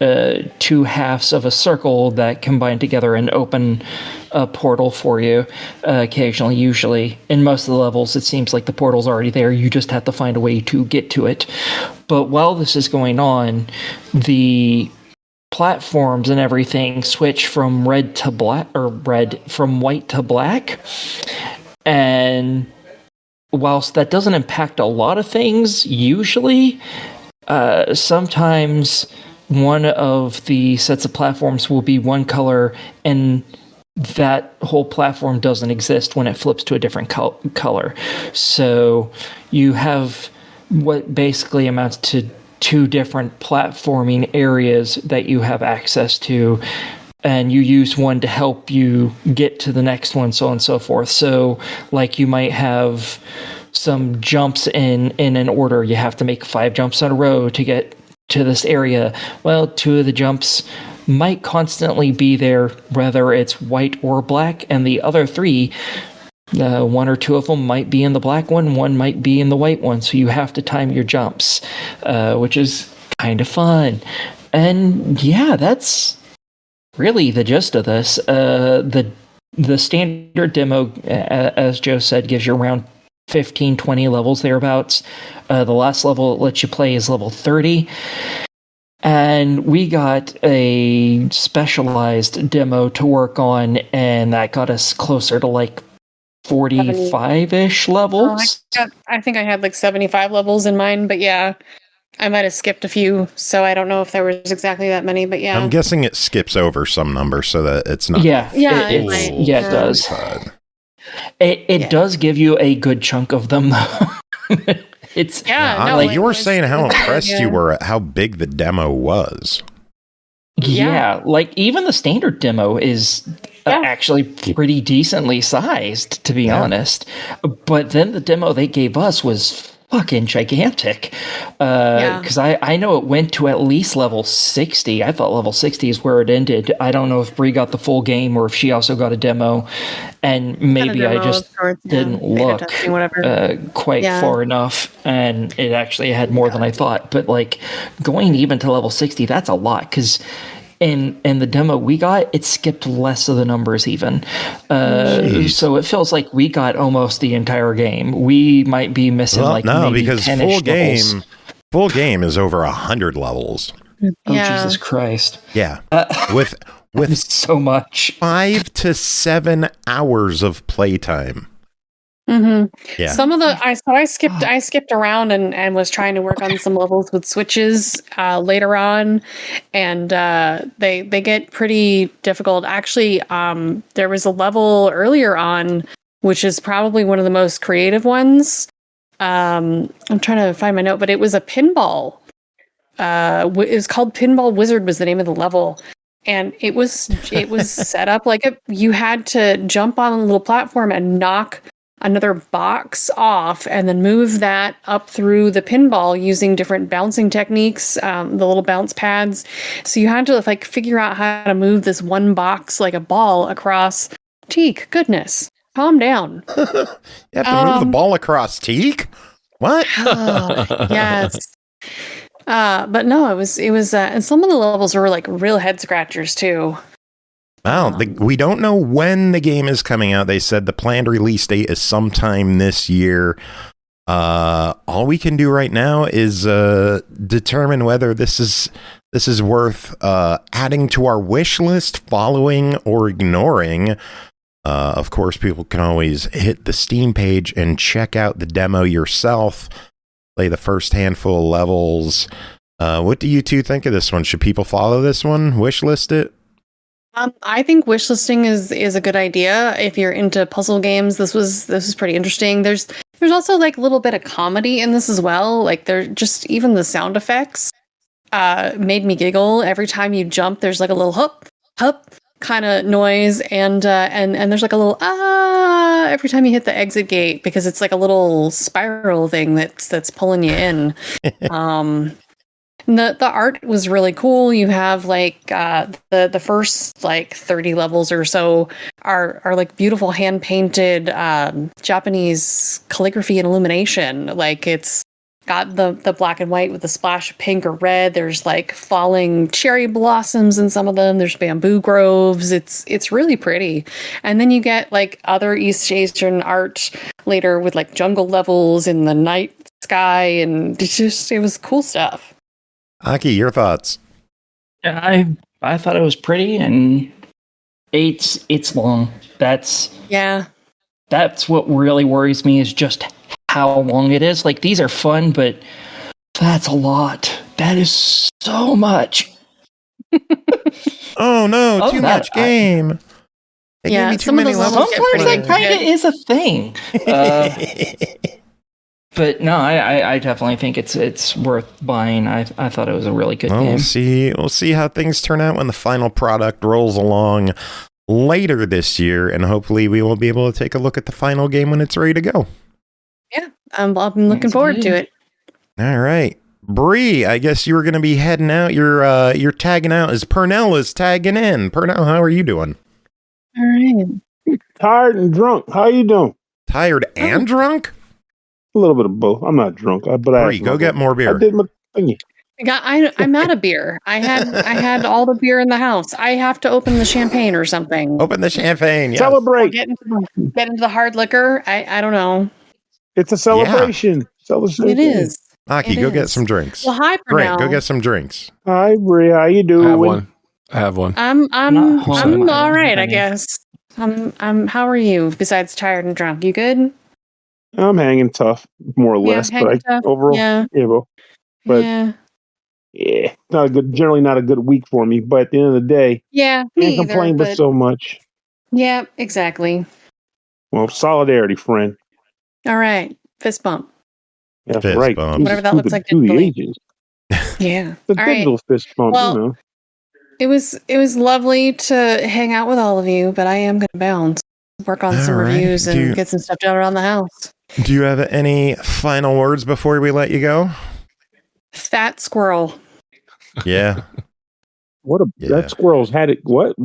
2 halves of a circle that combine together and open a portal for you. Occasionally, usually, in most of the levels, it seems like the portal's already there. You just have to find a way to get to it. But while this is going on, the platforms and everything switch from red to black, or from white to black. And whilst that doesn't impact a lot of things, usually, sometimes one of the sets of platforms will be one color and that whole platform doesn't exist when it flips to a different color. So you have what basically amounts to 2 different platforming areas that you have access to, and you use one to help you get to the next one, so on and so forth. So like you might have some jumps in an order. You have to make 5 jumps in a row to get to this area. Well, 2 of the jumps might constantly be there, whether it's white or black, and the other 3, 1 or 2 of them might be in the black one might be in the white one, so you have to time your jumps, which is kind of fun. And yeah, that's really the gist of this. The standard demo, as Joe said, gives you around 15, 20 levels thereabouts. The last level it lets you play is level 30. And we got a specialized demo to work on, and that got us closer to like 45-ish levels. I think I had like 75 levels in mine, but yeah, I might have skipped a few, so I don't know if there was exactly that many, but yeah. I'm guessing it skips over some number so that it's not... It does. It does give you a good chunk of them, though. It's you were saying how impressed you were at how big the demo was. Yeah, like even the standard demo is actually pretty decently sized, to be honest. But then the demo they gave us was fucking gigantic. Because I know it went to at least level 60. I thought level 60 is where it ended. I don't know if Bri got the full game or if she also got a demo. And maybe I just didn't look quite far enough. And it actually had more than I thought. But like going even to level 60, that's a lot. Because in the demo we got, it skipped less of the numbers even. So it feels like we got almost the entire game. We might be missing because full game is over 100 levels. Oh, Jesus Christ. Yeah. With so much. 5 to 7 hours of playtime. Mm-hmm. Yeah. Some of the I skipped around and was trying to work on some levels with switches later on, and they get pretty difficult. Actually, there was a level earlier on which is probably one of the most creative ones. I'm trying to find my note, but it was a pinball. It was called Pinball Wizard was the name of the level. And it was set up like you had to jump on a little platform and knock another box off and then move that up through the pinball using different bouncing techniques, the little bounce pads. So you had to like figure out how to move this one box like a ball across. Teak, goodness, calm down. You have to move the ball across teak? What? Yes. But no, it was, and some of the levels were like real head scratchers too. Wow, we don't know when the game is coming out. They said the planned release date is sometime this year. All we can do right now is determine whether this is worth adding to our wish list, following, or ignoring. Of course, people can always hit the Steam page and check out the demo yourself. Play the first handful of levels. What do you two think of this one? Should people follow this one? Wish list it? I think wishlisting is a good idea if you're into puzzle games. This is pretty interesting. There's also like a little bit of comedy in this as well. Like they're just even the sound effects made me giggle every time you jump. There's like a little hup kind of noise, and there's like a little every time you hit the exit gate because it's like a little spiral thing that's pulling you in. The art was really cool. You have like the first like 30 levels or so are like beautiful hand painted Japanese calligraphy and illumination. Like it's got the black and white with a splash of pink or red. There's like falling cherry blossoms in some of them. There's bamboo groves. It's really pretty. And then you get like other East Asian art later with like jungle levels in the night sky, and it was cool stuff. Aki, your thoughts? I thought it was pretty, and it's long. That's what really worries me is just how long it is. Like these are fun, but that's a lot. That is so much. Oh no, too much game. They gave me too many levels. Sometimes that kind of is a thing. But no, I definitely think it's worth buying. I thought it was a really good game. We'll see how things turn out when the final product rolls along later this year, and hopefully we will be able to take a look at the final game when it's ready to go. Yeah, I'm looking forward to it. All right, Bri, I guess you were going to be heading out. You're tagging out as Pernell is tagging in. Pernell, how are you doing? All right. Tired and drunk. How you doing? Tired and drunk? A little bit of both. I'm not drunk, but Bri, go get more beer. I did my thingy. I'm out of beer. I had all the beer in the house. I have to open the champagne or something. Open the champagne. Yes. Celebrate. Get into the hard liquor. I don't know. It's a celebration. Yeah. It is. Aki, go get some drinks. Well, hi, Pernell. Grant, go get some drinks. Hi, Bri. How you doing? I have one. I'm all right, I guess. How are you? Besides tired and drunk, you good? I'm hanging tough, more or less, but overall, not a good. Generally, not a good week for me. But at the end of the day, can't complain, but so much. Yeah, exactly. Well, solidarity, friend. All right, fist bump. That's fist right. Bump. Whatever that looks like to the ages. Yeah, the digital fist bump. Well, it was lovely to hang out with all of you, but I am going to bounce, work on some reviews, and get some stuff done around the house. Do you have any final words before we let you go? Fat squirrel. Yeah. That squirrel's had it. What?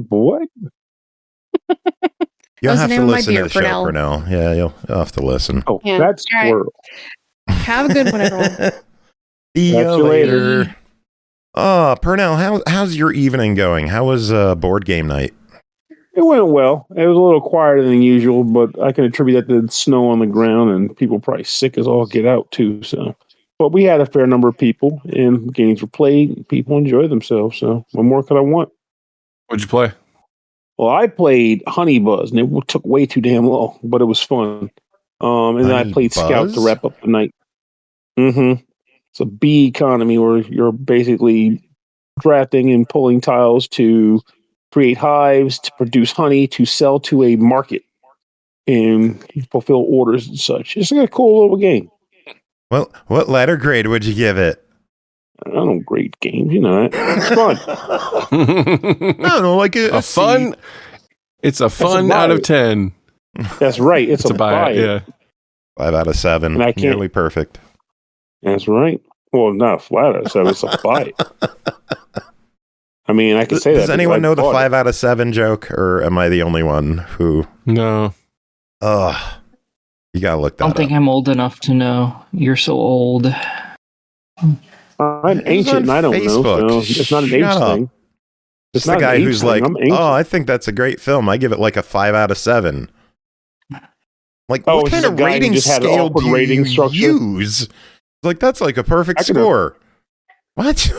You'll have to listen to the show, Pernell. Yeah, you'll have to listen. Oh, yeah. That squirrel. Right. Have a good one, everyone. See you later. Oh, Pernell, how's your evening going? How was board game night? It went well. It was a little quieter than usual, but I can attribute that to the snow on the ground and people probably sick as all get out too. So, but we had a fair number of people and games were played. And people enjoyed themselves. So, what more could I want? What'd you play? Well, I played Honey Buzz, and it took way too damn long, but it was fun. And then I played Scout to wrap up the night. Mm-hmm. It's a bee economy where you're basically drafting and pulling tiles to create hives, to produce honey, to sell to a market, and fulfill orders and such. It's a cool little game. Well, what letter grade would you give it? I don't grade games, you know. It's fun. I don't know, like a fun. It's a fun out of 10. That's right. It's a buy. Yeah. 5 out of 7. Nearly perfect. That's right. Well, not a flat out of 7. It's a buy. I mean, I can say that. Does anyone know the 5 out of 7 joke, or am I the only one who? No. You gotta look that up. I don't think I'm old enough to know. You're so old. I'm ancient and I don't know. So it's not an age thing. It's the guy who's like, I think that's a great film. I give it like a 5 out of 7. Like, what kind of rating scale do you use? Like, that's like a perfect score. What?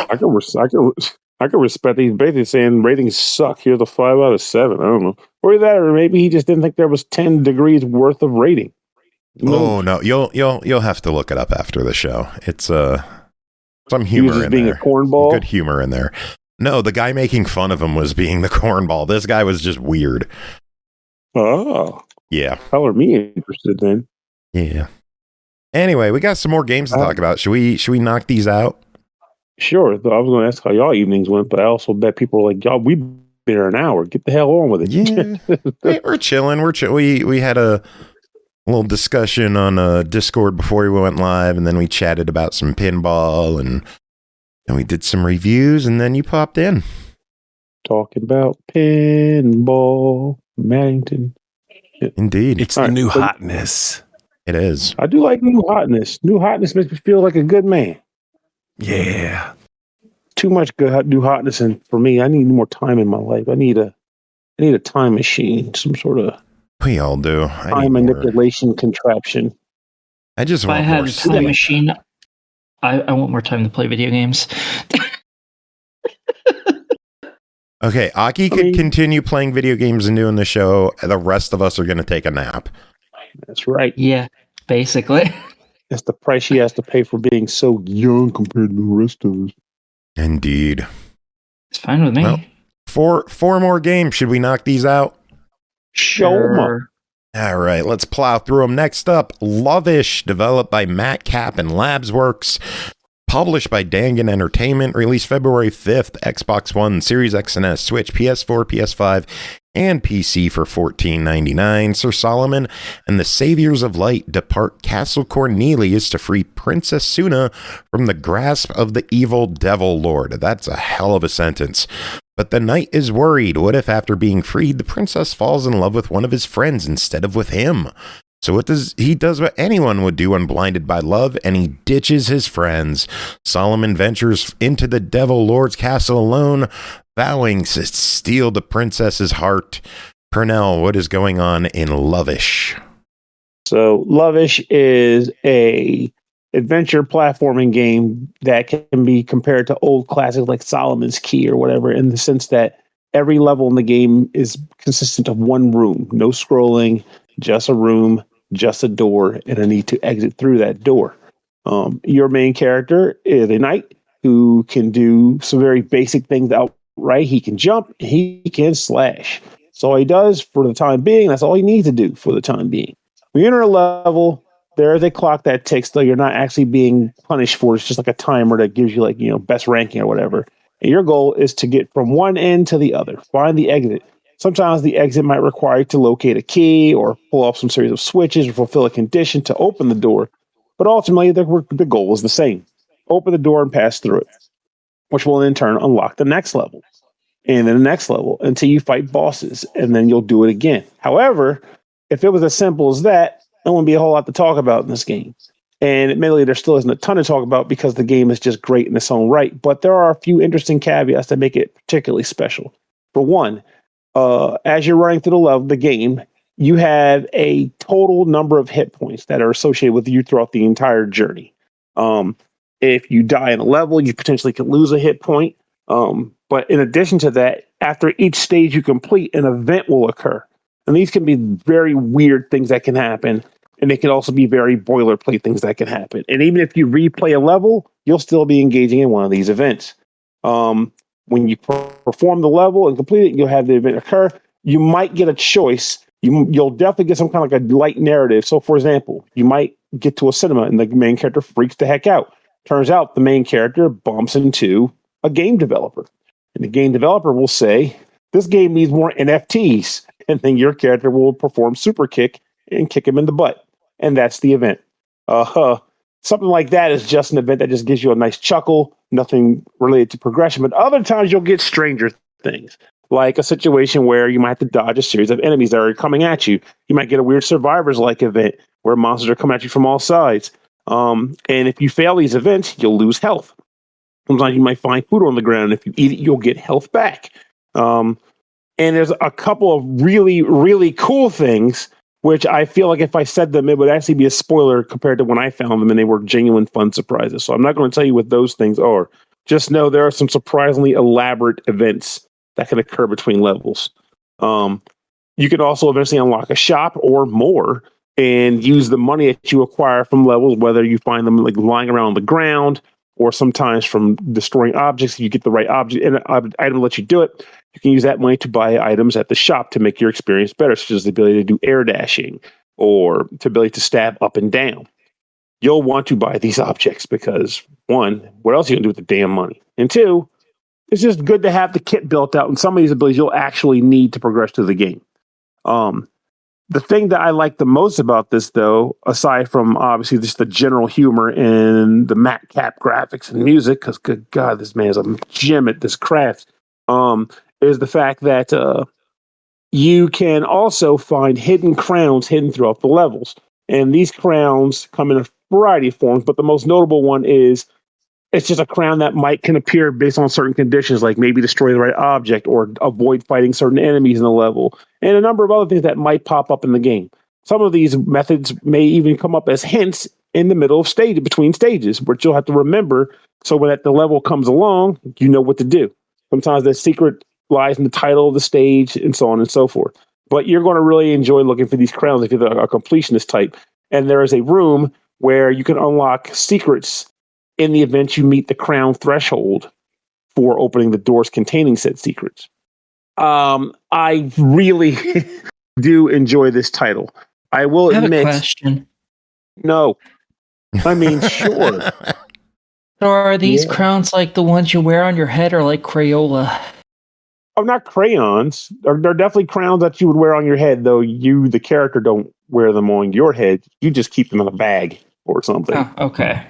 I can respect these basically saying ratings suck. Here's a 5 out of 7. I don't know. Or that, or maybe he just didn't think there was 10 degrees worth of rating. Oh no, you'll have to look it up after the show. It's some humor in being there. A cornball. Good humor in there. No, the guy making fun of him was being the cornball. This guy was just weird. Oh. Yeah. Color me interested then. Yeah. Anyway, we got some more games to talk about. Should we knock these out? Sure. I was going to ask how y'all evenings went, but I also bet people were like, y'all, we've been here an hour. Get the hell on with it. Yeah. We're chilling. We had a little discussion on Discord before we went live, and then we chatted about some pinball, and we did some reviews, and then you popped in. Talking about pinball, Maddington. Indeed. It's the new hotness. It is. I do like new hotness. New hotness makes me feel like a good man. Yeah. Too much good new hotness, and for me, I need more time in my life. I need a time machine, some sort of we all do. Time manipulation contraption. I just want if I had a time machine, I want more time to play video games. Okay, Aki could continue playing video games and doing the show. The rest of us are going to take a nap. That's right. Yeah, basically. That's the price she has to pay for being so young compared to the rest of us. Indeed. It's fine with me. Well, four more games. Should we knock these out? Show them up. All right, let's plow through them. Next up, Lovish, developed by Matt Cap and Labsworks. Published by Dangen Entertainment, released February 5th, Xbox One, Series X and S, Switch, PS4, PS5, and PC for $14.99. Sir Solomon and the Saviors of Light depart Castle Cornelius to free Princess Suna from the grasp of the evil Devil Lord. That's a hell of a sentence. But the knight is worried. What if after being freed, the princess falls in love with one of his friends instead of with him? So he does what anyone would do when blinded by love, and he ditches his friends. Solomon ventures into the Devil Lord's castle alone, vowing to steal the princess's heart. Pernell, what is going on in Lovish? So Lovish is a adventure platforming game that can be compared to old classics like Solomon's Key or whatever, in the sense that every level in the game is consistent of one room, no scrolling, just a room, just a door, and a need to exit through that door. Your main character is a knight who can do some very basic things outright. He can jump, he can slash. So all he does for the time being, that's all he needs to do for the time being. When you enter a level, there is a clock that ticks, though you're not actually being punished for it. It's just like a timer that gives you best ranking or whatever. And your goal is to get from one end to the other, find the exit. Sometimes the exit might require you to locate a key or pull off some series of switches or fulfill a condition to open the door. But ultimately, the goal is the same. Open the door and pass through it, which will in turn unlock the next level. And then the next level until you fight bosses, and then you'll do it again. However, if it was as simple as that, there wouldn't be a whole lot to talk about in this game. And admittedly, there still isn't a ton to talk about because the game is just great in its own right. But there are a few interesting caveats that make it particularly special. For one, as you're running through the game, you have a total number of hit points that are associated with you throughout the entire journey. If you die in a level, you potentially could lose a hit point. But in addition to that, after each stage you complete, an event will occur. And these can be very weird things that can happen. And they can also be very boilerplate things that can happen. And even if you replay a level, you'll still be engaging in one of these events. When you perform the level and complete it, you'll have the event occur. You might get a choice You'll definitely get some kind of like a light narrative. So, for example, you might get to a cinema and the main character freaks the heck out. Turns out the main character bumps into a game developer. And the game developer will say, this game needs more NFTs. And then your character will perform super kick and kick him in the butt. And that's the event. Something like that is just an event that just gives you a nice chuckle, nothing related to progression. But other times you'll get stranger things, like a situation where you might have to dodge a series of enemies that are coming at you. You might get a weird Survivors-like event where monsters are coming at you from all sides. And if you fail these events, you'll lose health. Sometimes you might find food on the ground. If you eat it, you'll get health back. And there's a couple of really, really cool things, which I feel like if I said them, it would actually be a spoiler compared to when I found them, and they were genuine fun surprises. So I'm not going to tell you what those things are. Just know there are some surprisingly elaborate events that can occur between levels. You can also eventually unlock a shop or more and use the money that you acquire from levels, whether you find them like lying around on the ground or sometimes from destroying objects. If you get the right object and an item to let you do it, you can use that money to buy items at the shop to make your experience better, such as the ability to do air dashing or the ability to stab up and down. You'll want to buy these objects because, one, what else are you going to do with the damn money? And two, it's just good to have the kit built out, and some of these abilities you'll actually need to progress through the game. The thing that I like the most about this, though, aside from obviously just the general humor and the matte cap graphics and music, because good God, this man is a gem at this craft, is the fact that you can also find hidden crowns hidden throughout the levels. And these crowns come in a variety of forms, but the most notable one is it's just a crown that can appear based on certain conditions, like maybe destroy the right object or avoid fighting certain enemies in the level, and a number of other things that might pop up in the game. Some of these methods may even come up as hints in the middle of between stages, which you'll have to remember. So when the level comes along, you know what to do. Sometimes the secret lies in the title of the stage and so on and so forth. But you're going to really enjoy looking for these crowns if you're a completionist type. And there is a room where you can unlock secrets in the event you meet the crown threshold for opening the doors containing said secrets. I really do enjoy this title. I will admit. I have a question. No. I mean, sure. So are these crowns like the ones you wear on your head or like Crayola? Oh, not crayons. They're definitely crowns that you would wear on your head, though you, the character, don't wear them on your head. You just keep them in a bag or something. Oh, okay.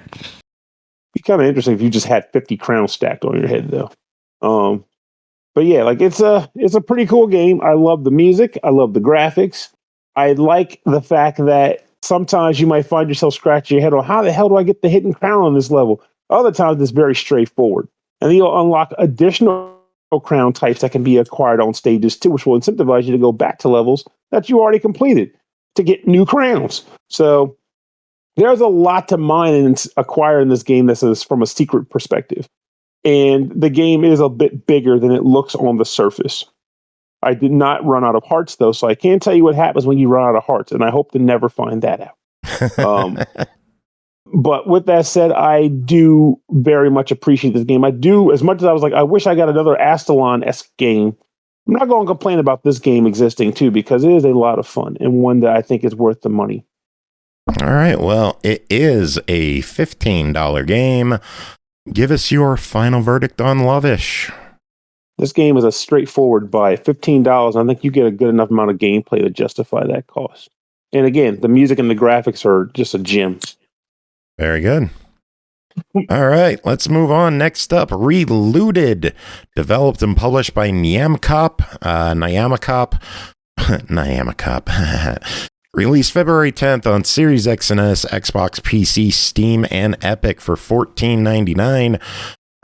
Be kind of interesting if you just had 50 crowns stacked on your head, though. But yeah, like it's a pretty cool game. I love the music. I love the graphics. I like the fact that sometimes you might find yourself scratching your head on how the hell do I get the hidden crown on this level? Other times it's very straightforward. And then you'll unlock additional crown types that can be acquired on stages too, which will incentivize you to go back to levels that you already completed to get new crowns. So there's a lot to mine and acquire in this game that is from a secret perspective. And the game is a bit bigger than it looks on the surface. I did not run out of hearts, though, so I can't tell you what happens when you run out of hearts, and I hope to never find that out. But with that said, I do very much appreciate this game. I do, as much as I was like, I wish I got another Astalon-esque game. I'm not going to complain about this game existing, too, because it is a lot of fun and one that I think is worth the money. All right, well, it is a $15 game. Give us your final verdict on Lovish. This game is a straightforward buy. $15, I think you get a good enough amount of gameplay to justify that cost. And again, the music and the graphics are just a gem. Very good. All right, let's move on. Next up, RELOOTED, developed and published by Nyamakop. Nyamakop. Released February 10th on Series X and S, Xbox, PC, Steam, and Epic for $14.99.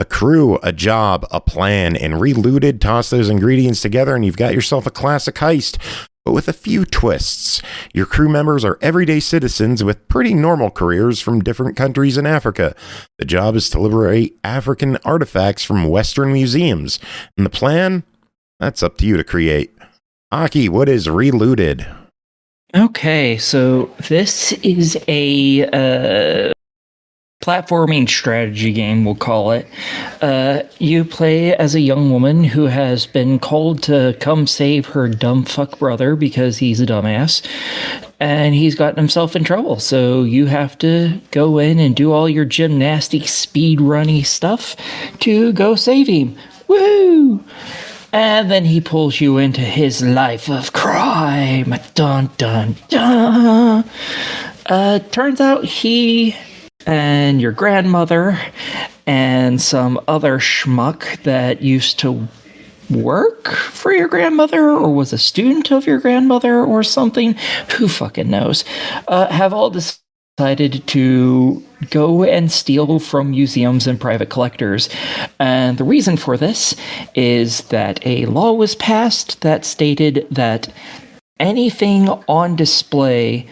A crew, a job, a plan, and RELOOTED. Toss those ingredients together and you've got yourself a classic heist, but with a few twists. Your crew members are everyday citizens with pretty normal careers from different countries in Africa. The job is to liberate African artifacts from Western museums. And the plan? That's up to you to create. Aki, what is RELOOTED? Okay, so this is a platforming strategy game, we'll call it. You play as a young woman who has been called to come save her dumb fuck brother because he's a dumbass, and he's gotten himself in trouble. So you have to go in and do all your gymnastic speed runny stuff to go save him. Woo! And then he pulls you into his life of crime. Dun dun dun. Turns out he and your grandmother and some other schmuck that used to work for your grandmother or was a student of your grandmother or something, who fucking knows, have all decided to go and steal from museums and private collectors. And the reason for this is that a law was passed that stated that anything on display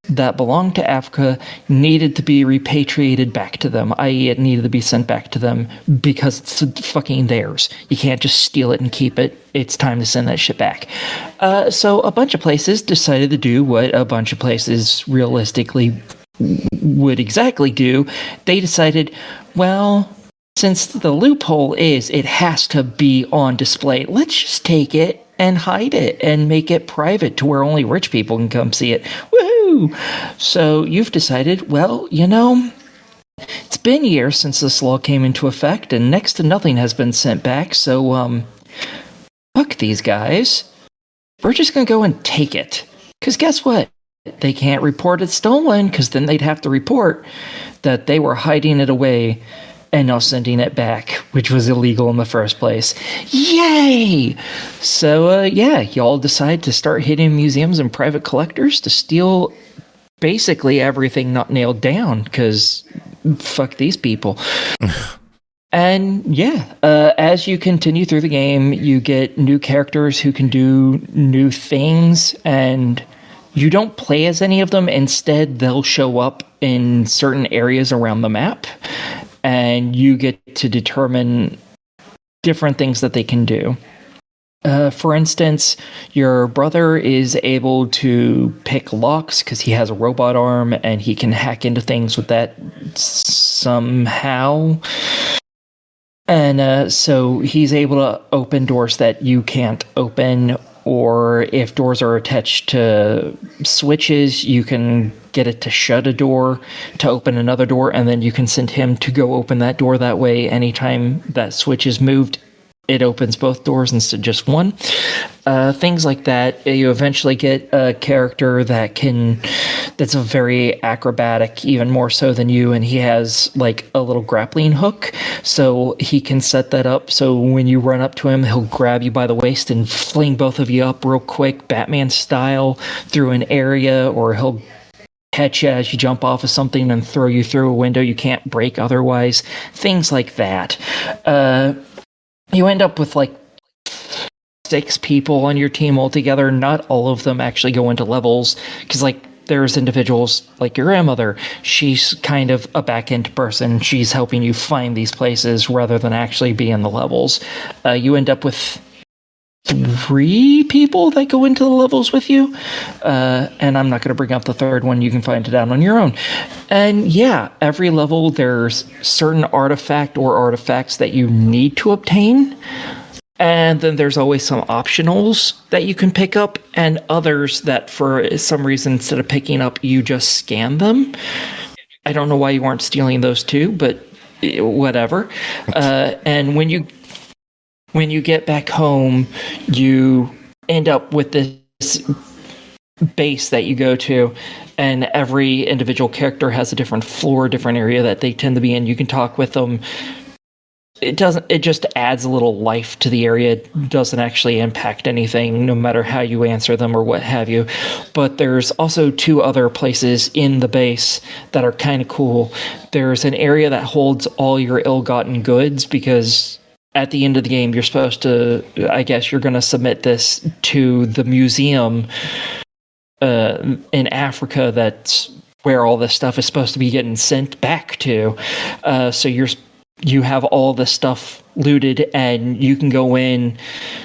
that belonged to Africa needed to be repatriated back to them, i.e. it needed to be sent back to them because it's fucking theirs. You can't just steal it and keep it. It's time to send that shit back. So a bunch of places decided to do what a bunch of places realistically would exactly do. They decided, well, since the loophole is it has to be on display, let's just take it and hide it and make it private to where only rich people can come see it. Woohoo! So you've decided, well, you know, it's been years since this law came into effect and next to nothing has been sent back, so fuck these guys. We're just gonna go and take it. Because guess what? They can't report it stolen, because then they'd have to report that they were hiding it away and not sending it back, which was illegal in the first place. Yay! So, y'all decide to start hitting museums and private collectors to steal basically everything not nailed down, because fuck these people. And as you continue through the game, you get new characters who can do new things, and you don't play as any of them. Instead, they'll show up in certain areas around the map, and you get to determine different things that they can do. For instance, your brother is able to pick locks because he has a robot arm, and he can hack into things with that somehow. And so he's able to open doors that you can't open, or if doors are attached to switches, you can get it to shut a door to open another door, and then you can send him to go open that door. That way, anytime that switch is moved, it opens both doors instead of just one. Things like that. You eventually get a character that's a very acrobatic, even more so than you, and he has like a little grappling hook, so he can set that up so when you run up to him, he'll grab you by the waist and fling both of you up real quick, Batman style, through an area, or he'll catch you as you jump off of something and throw you through a window you can't break otherwise. Things like that. You end up with like 6 people on your team altogether. Not all of them actually go into levels, because like there's individuals like your grandmother. She's kind of a back-end person. She's helping you find these places rather than actually be in the levels. You end up with 3 people that go into the levels with you, and I'm not going to bring up the third one. You can find it out on your own. And every level there's certain artifact or artifacts that you need to obtain, and then there's always some optionals that you can pick up, and others that for some reason instead of picking up you just scan them. I don't know why you weren't stealing those too, but whatever. And when you get back home, you end up with this base that you go to, and every individual character has a different floor, different area that they tend to be in. You can talk with them. It just adds a little life to the area. It doesn't actually impact anything, no matter how you answer them or what have you. But there's also 2 other places in the base that are kind of cool. There's an area that holds all your ill-gotten goods, because at the end of the game, you're supposed to, I guess you're going to submit this to the museum in Africa that's where all this stuff is supposed to be getting sent back to. So you have all this stuff looted, and you can go in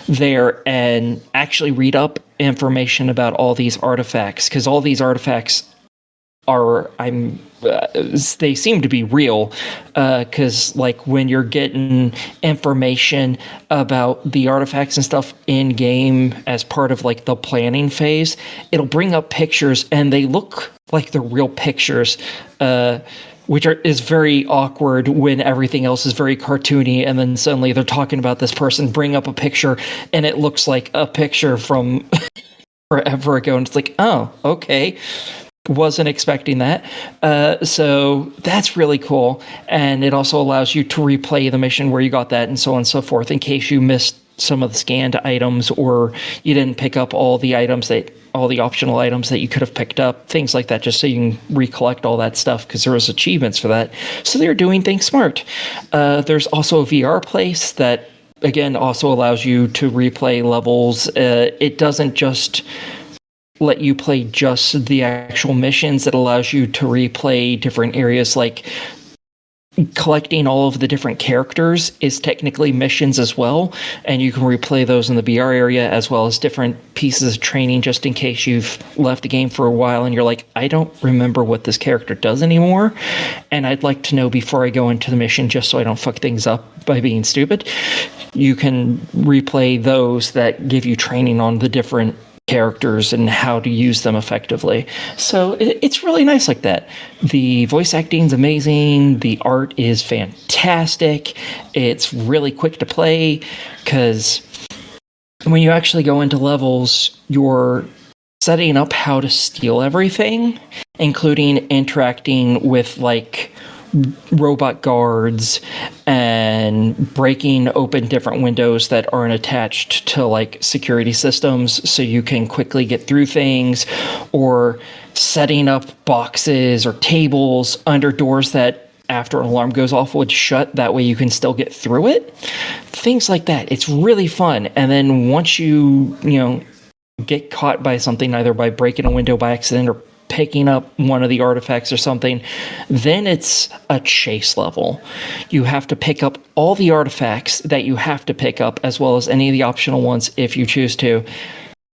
there and actually read up information about all these artifacts, because all these artifacts they seem to be real, because like when you're getting information about the artifacts and stuff in game as part of like the planning phase, it'll bring up pictures and they look like they're real pictures, which is very awkward when everything else is very cartoony, and then suddenly they're talking about this person, bring up a picture and it looks like a picture from forever ago, and it's like, oh, okay. Wasn't expecting that. So that's really cool. And it also allows you to replay the mission where you got that and so on and so forth in case you missed some of the scanned items or you didn't pick up all the optional items that you could have picked up, things like that, just so you can recollect all that stuff because there was achievements for that. So they're doing things smart. There's also a VR place that, again, also allows you to replay levels. It doesn't just let you play just the actual missions. It allows you to replay different areas, like collecting all of the different characters is technically missions as well, and you can replay those in the VR area as well as different pieces of training just in case you've left the game for a while and you're like, I don't remember what this character does anymore, and I'd like to know before I go into the mission just so I don't fuck things up by being stupid. You can replay those that give you training on the different characters and how to use them effectively. So it's really nice like that. The voice acting is amazing. The art is fantastic. It's really quick to play because when you actually go into levels, you're setting up how to steal everything, including interacting with like robot guards and breaking open different windows that aren't attached to like security systems so you can quickly get through things, or setting up boxes or tables under doors that after an alarm goes off would shut, that way you can still get through it. Things like that. It's really fun. And then once you get caught by something, either by breaking a window by accident or picking up one of the artifacts or something, then it's a chase level. You have to pick up all the artifacts that you have to pick up, as well as any of the optional ones if you choose to,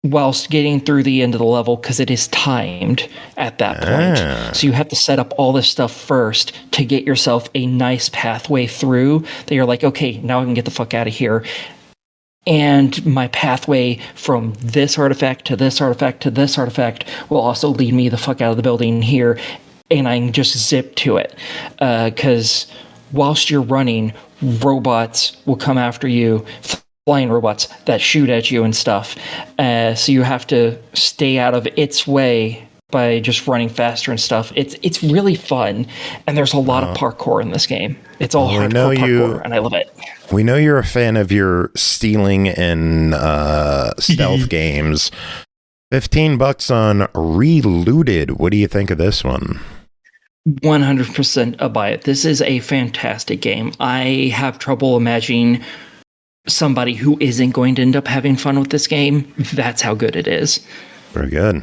whilst getting through the end of the level, because it is timed at that point. So you have to set up all this stuff first to get yourself a nice pathway through that you're like, okay, now I can get the fuck out of here. And my pathway from this artifact to this artifact to this artifact will also lead me the fuck out of the building here, and I can just zip to it. Because whilst you're running, robots will come after you, flying robots that shoot at you and stuff. So you have to stay out of its way by just running faster and stuff. It's really fun, and there's a lot of parkour in this game. It's all hardcore parkour, and I love it. We know you're a fan of your stealing and stealth games. $15 on RELOOTED. What do you think of this one? 100% a buy it. This is a fantastic game. I have trouble imagining somebody who isn't going to end up having fun with this game. That's how good it is. Very good.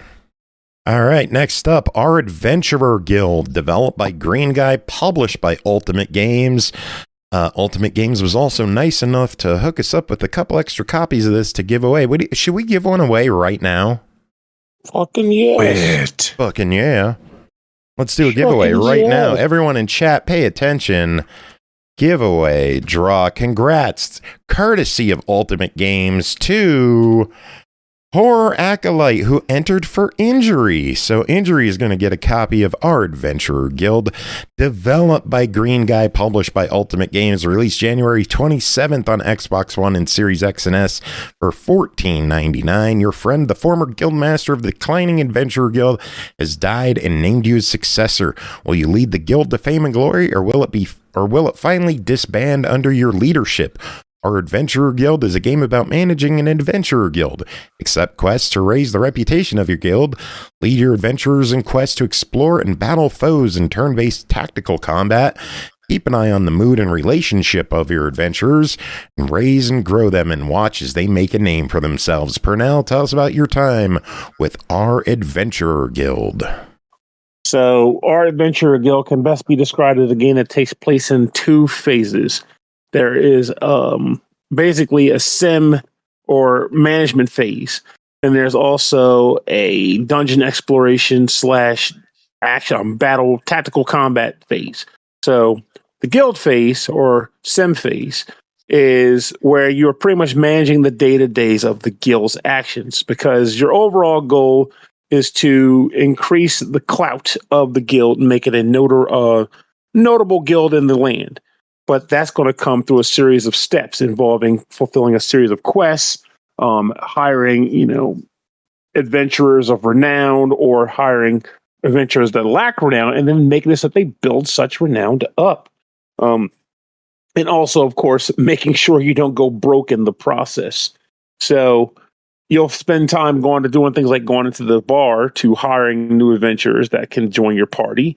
All right, next up, Our Adventurer Guild, developed by GreenGuy, published by Ultimate Games. Ultimate Games was also nice enough to hook us up with a couple extra copies of this to give away. Should we give one away right now? Fucking yeah. Wait. Fucking yeah. Let's do a giveaway right now. Everyone in chat, pay attention. Giveaway draw. Congrats. Courtesy of Ultimate Games to Horror Acolyte, who entered for Injury. So Injury is going to get a copy of Our Adventurer Guild, developed by GreenGuy, published by Ultimate Games, released January 27th on Xbox One and Series X and S for $14.99. Your friend, the former guildmaster of the declining Adventurer Guild, has died and named you his successor. Will you lead the guild to fame and glory, or will it finally disband under your leadership? Our Adventurer Guild is a game about managing an adventurer guild. Accept quests to raise the reputation of your guild. Lead your adventurers in quests to explore and battle foes in turn-based tactical combat. Keep an eye on the mood and relationship of your adventurers, and raise and grow them and watch as they make a name for themselves. Pernell, tell us about your time with Our Adventurer Guild. So, Our Adventurer Guild can best be described as a game that takes place in two phases. There is basically a sim or management phase, and there's also a dungeon exploration / action, battle, tactical combat phase. So the guild phase or sim phase is where you're pretty much managing the day-to-days of the guild's actions, because your overall goal is to increase the clout of the guild and make it a notable guild in the land. But that's going to come through a series of steps involving fulfilling a series of quests, hiring, adventurers of renown, or hiring adventurers that lack renown, and then making this that they build such renown up. And also, of course, making sure you don't go broke in the process. So you'll spend time doing things like going into the bar to hiring new adventurers that can join your party.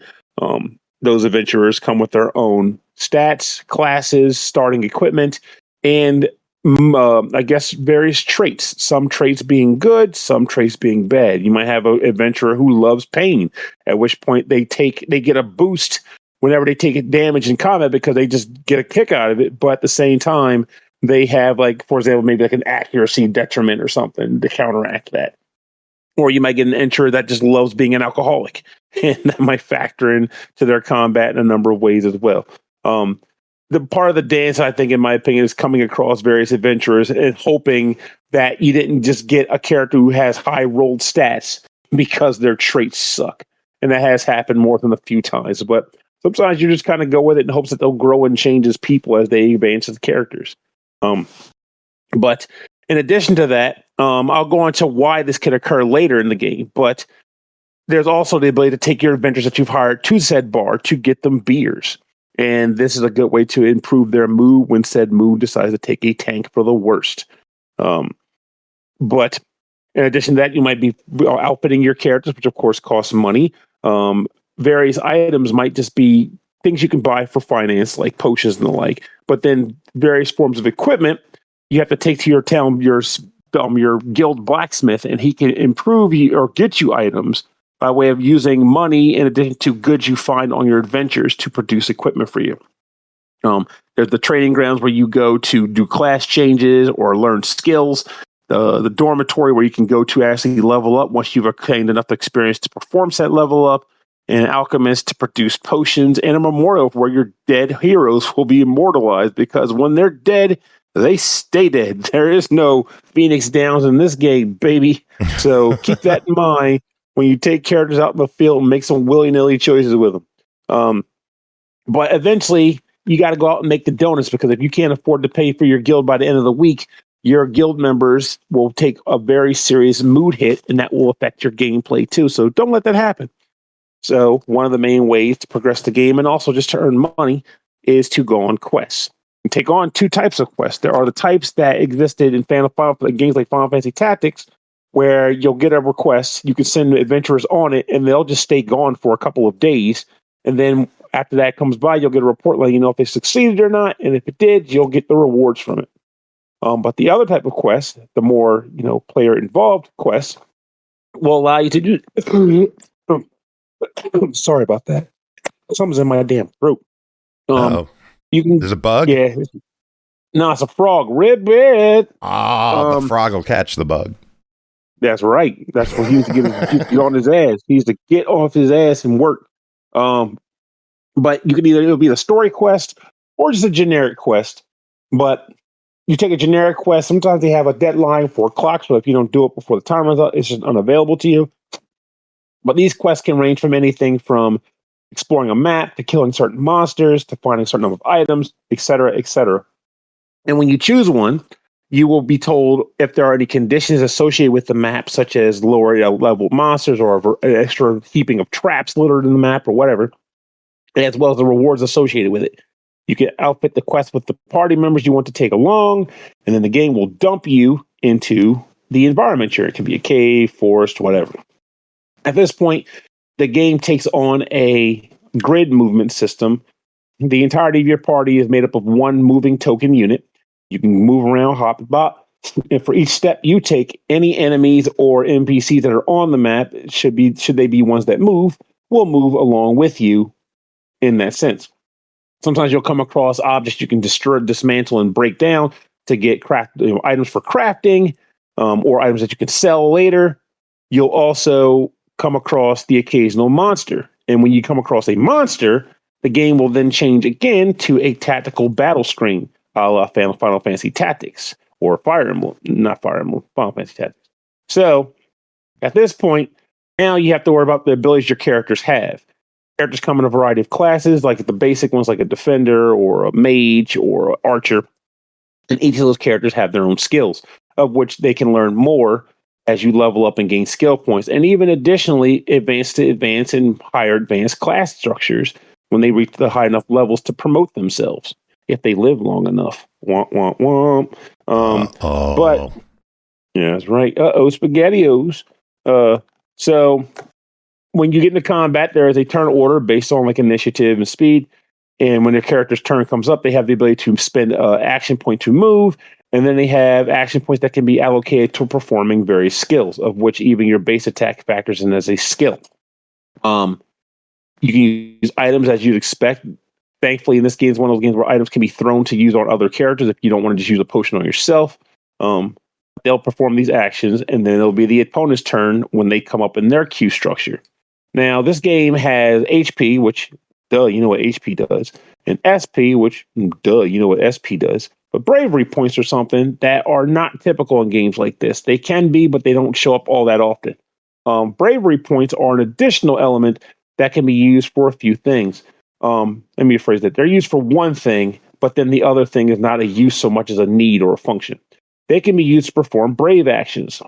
Those adventurers come with their own stats, classes, starting equipment, and I guess various traits. Some traits being good, some traits being bad. You might have an adventurer who loves pain, at which point they get a boost whenever they take damage in combat because they just get a kick out of it. But at the same time, they have, like, for example, maybe like an accuracy detriment or something to counteract that. Or you might get an adventurer that just loves being an alcoholic, and that might factor in to their combat in a number of ways as well. The part of the dance, I think, in my opinion, is coming across various adventurers and hoping that you didn't just get a character who has high rolled stats because their traits suck. And that has happened more than a few times. But sometimes you just kind of go with it in hopes that they'll grow and change as people as they advance as characters. But in addition to that, I'll go into why this could occur later in the game. But there's also the ability to take your adventurers that you've hired to said bar to get them beers. And this is a good way to improve their mood when said mood decides to take a tank for the worst. But in addition to that, you might be outfitting your characters, which of course costs money. Various items might just be things you can buy for finance, like potions and the like. But then various forms of equipment you have to take to your town, your guild blacksmith, and he can improve you or get you items by way of using money in addition to goods you find on your adventures to produce equipment for you. There's the trading grounds where you go to do class changes or learn skills. The dormitory where you can go to actually level up once you've obtained enough experience to perform said level up. And an alchemist to produce potions, and a memorial where your dead heroes will be immortalized, because when they're dead, they stay dead. There is no Phoenix Downs in this game, baby. So keep that in mind when you take characters out in the field and make some willy-nilly choices with them. But eventually, you got to go out and make the donuts, because if you can't afford to pay for your guild by the end of the week, your guild members will take a very serious mood hit, and that will affect your gameplay too. So don't let that happen. So one of the main ways to progress the game, and also just to earn money, is to go on quests. And take on two types of quests. There are the types that existed in games like Final Fantasy Tactics, where you'll get a request, you can send adventurers on it, and they'll just stay gone for a couple of days. And then after that comes by, you'll get a report letting you know if they succeeded or not. And if it did, you'll get the rewards from it. But the other type of quest, the more player-involved quests, will allow you to do... Sorry about that. Something's in my damn throat. You can. There's a bug? Yeah. No, it's a frog. Ribbit. The frog will catch the bug. That's right. That's what he used to get on his ass. He used to get off his ass and work. But you can it'll be the story quest or just a generic quest. But you take a generic quest, sometimes they have a deadline for a clock, so if you don't do it before the time runs out, it's just unavailable to you. But these quests can range from anything from exploring a map to killing certain monsters to finding a certain number of items, etc., etc. And when you choose one, you will be told if there are any conditions associated with the map, such as lower level monsters or an extra heaping of traps littered in the map or whatever, as well as the rewards associated with it. You can outfit the quest with the party members you want to take along, and then the game will dump you into the environment here. It can be a cave, forest, whatever. At this point, the game takes on a grid movement system. The entirety of your party is made up of one moving token unit. You can move around, hop about, and for each step you take, any enemies or NPCs that are on the map, should they be ones that move, will move along with you in that sense. Sometimes you'll come across objects you can destroy, dismantle, and break down to get items for crafting, or items that you can sell later. You'll also come across the occasional monster. And when you come across a monster, the game will then change again to a tactical battle screen, a la Final Fantasy Tactics or Final Fantasy Tactics. So at this point, now you have to worry about the abilities your characters have. Characters come in a variety of classes, like the basic ones, like a defender or a mage or an archer. And each of those characters have their own skills, of which they can learn more as you level up and gain skill points. And even additionally, advance in higher advanced class structures when they reach the high enough levels to promote themselves, if they live long enough. Womp, womp, womp. But, yeah, that's right. SpaghettiOs. So when you get into combat, there is a turn order based on like initiative and speed. And when their character's turn comes up, they have the ability to spend action point to move. And then they have action points that can be allocated to performing various skills, of which even your base attack factors in as a skill. You can use items as you'd expect. Thankfully, in this game, it's one of those games where items can be thrown to use on other characters if you don't want to just use a potion on yourself. They'll perform these actions, and then it'll be the opponent's turn when they come up in their queue structure. Now, this game has HP, which, duh, you know what HP does, and SP, which, duh, you know what SP does. But bravery points are something that are not typical in games like this. They can be, but they don't show up all that often. Bravery points are an additional element that can be used for a few things. Let me rephrase that. They're used for one thing, but then the other thing is not a use so much as a need or a function. They can be used to perform brave actions.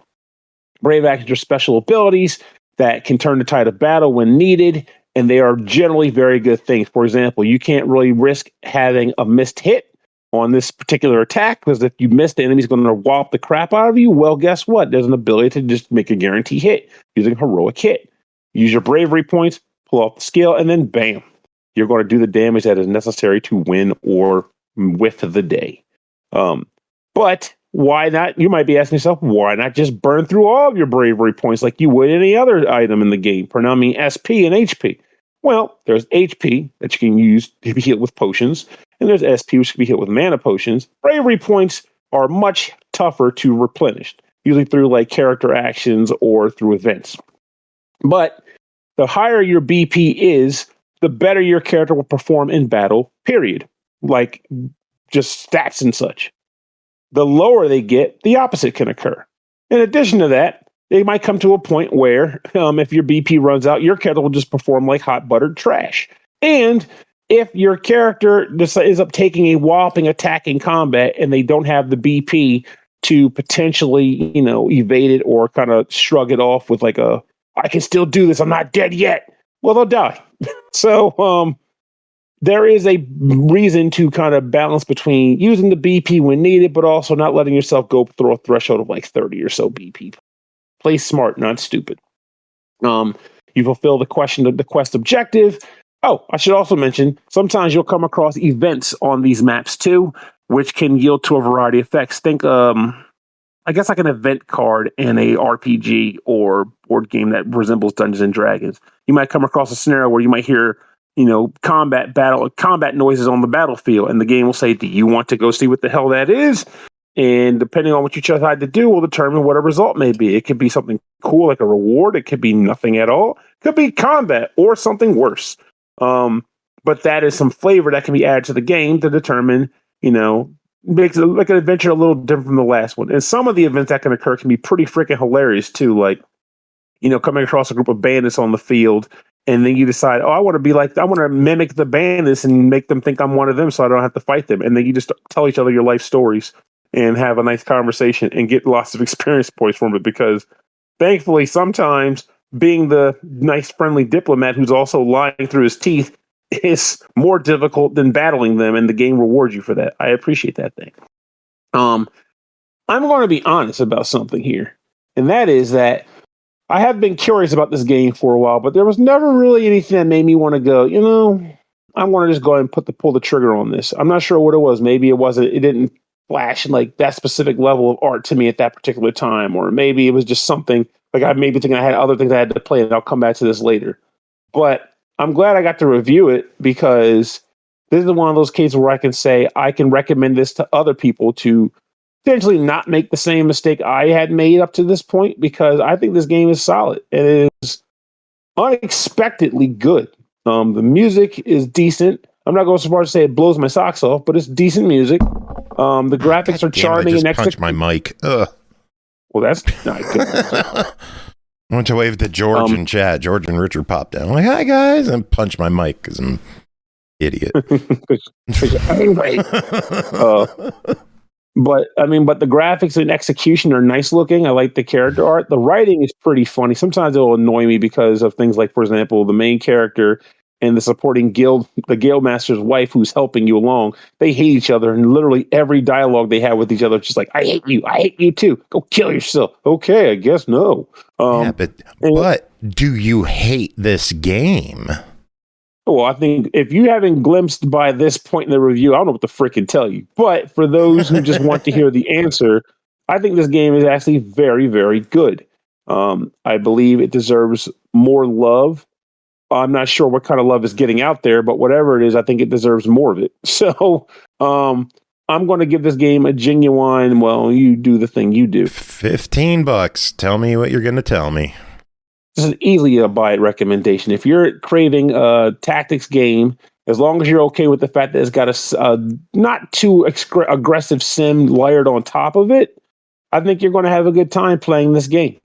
Brave actions are special abilities that can turn the tide of battle when needed, and they are generally very good things. For example, you can't really risk having a missed hit on this particular attack, because if you miss, the enemy's going to wallop the crap out of you. Well, guess what? There's an ability to just make a guarantee hit using heroic hit. Use your bravery points, pull off the skill, and then bam, you're going to do the damage that is necessary to win or whiff the day. But why not? You might be asking yourself, why not just burn through all of your bravery points like you would any other item in the game? Pernell, mean SP and HP. Well, there's HP that you can use to be hit with potions, and there's SP, which can be hit with mana potions. Bravery points are much tougher to replenish, usually through like character actions or through events. But the higher your BP is, the better your character will perform in battle, period. Like just stats and such. The lower they get, the opposite can occur. In addition to that, they might come to a point where if your BP runs out, your character will just perform like hot buttered trash. And if your character is up taking a whopping attack in combat and they don't have the BP to potentially, evade it or kind of shrug it off with like I can still do this, I'm not dead yet. Well, they'll die. So there is a reason to kind of balance between using the BP when needed, but also not letting yourself go through a threshold of like 30 or so BP. Play smart, not stupid. You fulfill the quest objective. Oh, I should also mention, sometimes you'll come across events on these maps too, which can yield to a variety of effects. Think, I guess like an event card in a RPG or board game that resembles Dungeons and Dragons. You might come across a scenario where you might hear, combat noises on the battlefield, and the game will say, do you want to go see what the hell that is? And depending on what you decide to do will determine what a result may be. It could be something cool like a reward. It could be nothing at all. It could be combat or something worse. But that is some flavor that can be added to the game to determine, makes it like an adventure a little different from the last one. And some of the events that can occur can be pretty freaking hilarious too. Like, coming across a group of bandits on the field, and then you decide, I want to mimic the bandits and make them think I'm one of them so I don't have to fight them. And then you just tell each other your life stories and have a nice conversation and get lots of experience points from it, because thankfully sometimes being the nice, friendly diplomat who's also lying through his teeth is more difficult than battling them, and the game rewards you for that. I appreciate that thing. I'm going to be honest about something here, and that is that I have been curious about this game for a while, but there was never really anything that made me want to go, I want to just go ahead and pull the trigger on this. I'm not sure what it was. Maybe it didn't flash in like that specific level of art to me at that particular time, or maybe it was just something like I maybe thinking I had other things I had to play, and I'll come back to this later. But I'm glad I got to review it, because this is one of those cases where I can say I can recommend this to other people to potentially not make the same mistake I had made up to this point, because I think this game is solid. It is unexpectedly good. The music is decent. I'm not going so far to say it blows my socks off, but it's decent music. The graphics are charming and punch my mic. Ugh. Well, that's not good. I went to wave to George and Chad. George and Richard popped down. I'm like, hi, guys. And punch my mic because I'm idiot. But the graphics and execution are nice looking. I like the character art. The writing is pretty funny. Sometimes it will annoy me because of things like, for example, the main character and the supporting the guild master's wife who's helping you along. They hate each other, and literally every dialogue they have with each other is just like, I hate you too. Go kill yourself. Okay, I guess no. But do you hate this game? Well, I think if you haven't glimpsed by this point in the review, I don't know what to freaking tell you. But for those who just want to hear the answer, I think this game is actually very, very good. I believe it deserves more love. I'm not sure what kind of love is getting out there, but whatever it is, I think it deserves more of it. So I'm going to give this game a genuine, well, you do the thing you do. $15. Tell me what you're going to tell me. This is easily a buy it recommendation. If you're craving a tactics game, as long as you're okay with the fact that it's got a not too aggressive sim layered on top of it, I think you're going to have a good time playing this game.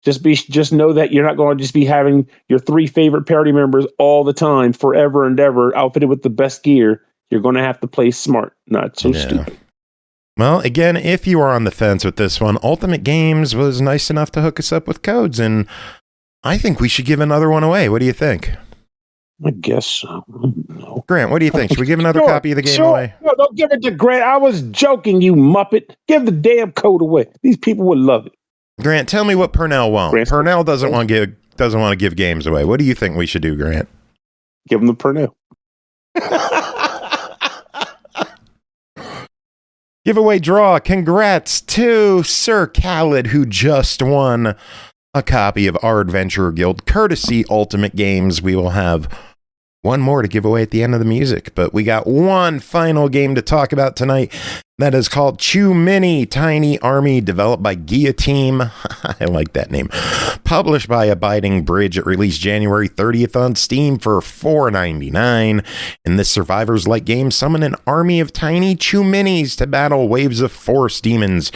Just know that you're not going to just be having your 3 favorite party members all the time, forever and ever, outfitted with the best gear. You're going to have to play smart, not so stupid. Well, again, if you are on the fence with this one, Ultimate Games was nice enough to hook us up with codes, and I think we should give another one away. What do you think? I guess so. No. Grant, what do you think? Should we give another copy of the game away? No, don't give it to Grant. I was joking, you muppet. Give the damn code away. These people would love it. Grant, tell me what Pernell won't. Pernell doesn't want to give games away. What do you think we should do, Grant? Give him the Pernell. Giveaway draw. Congrats to Sir Khaled, who just won a copy of Our Adventurer Guild, courtesy Ultimate Games. We will have one more to give away at the end of the music, but we got one final game to talk about tonight. That is called Chumini Tiny Army, developed by Guilloteam. I like that name. Published by Abiding Bridge. It released January 30th on Steam for $4.99. In this survivors-like game, summon an army of tiny Chuminis to battle waves of forest demons.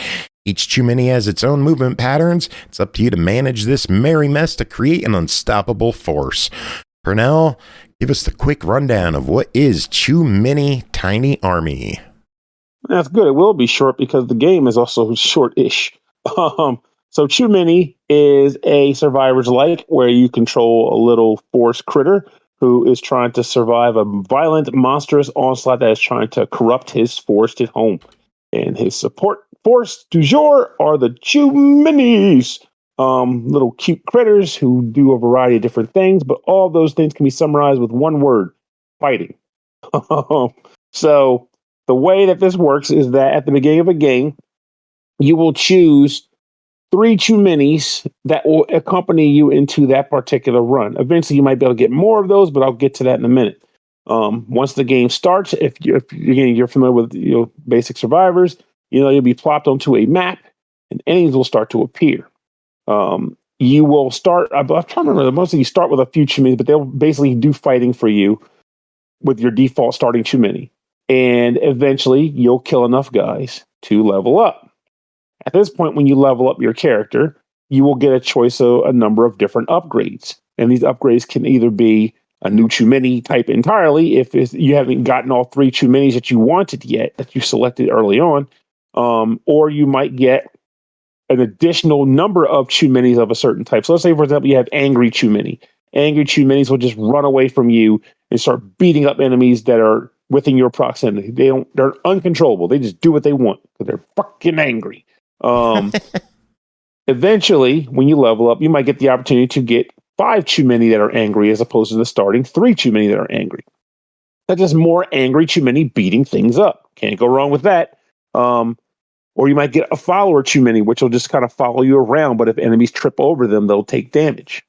Each Chumini has its own movement patterns. It's up to you to manage this merry mess to create an unstoppable force. Pernell, give us the quick rundown of what is Chumini Tiny Army. That's good. It will be short because the game is also short-ish. So Chumini is a survivor's like where you control a little forest critter who is trying to survive a violent, monstrous onslaught that is trying to corrupt his forested home. And his support force du jour are the Chuminis. Little cute critters who do a variety of different things, but all those things can be summarized with one word: fighting. So the way that this works is that at the beginning of a game, you will choose 3 Chuminis that will accompany you into that particular run. Eventually, you might be able to get more of those, but I'll get to that in a minute. Once the game starts, if you're familiar with basic survivors, you'll be plopped onto a map, and enemies will start to appear. You will start. I'm trying to remember. Mostly you start with a few Chumini, but they'll basically do fighting for you with your default starting Chumini. And eventually, you'll kill enough guys to level up. At this point, when you level up your character, you will get a choice of a number of different upgrades. And these upgrades can either be a new Chumini type entirely, if you haven't gotten all 3 Chuminis that you wanted yet, that you selected early on, or you might get an additional number of Chuminis of a certain type. So let's say, for example, you have Angry Chumini. Angry Chuminis will just run away from you and start beating up enemies that are within your proximity. They're uncontrollable. They just do what they want because they're fucking angry. Eventually, when you level up, you might get the opportunity to get 5 Chumini that are angry as opposed to the starting 3 Chumini that are angry. That's just more angry Chumini beating things up. Can't go wrong with that. Or you might get a follower Chumini, which will just kind of follow you around, but if enemies trip over them, they'll take damage.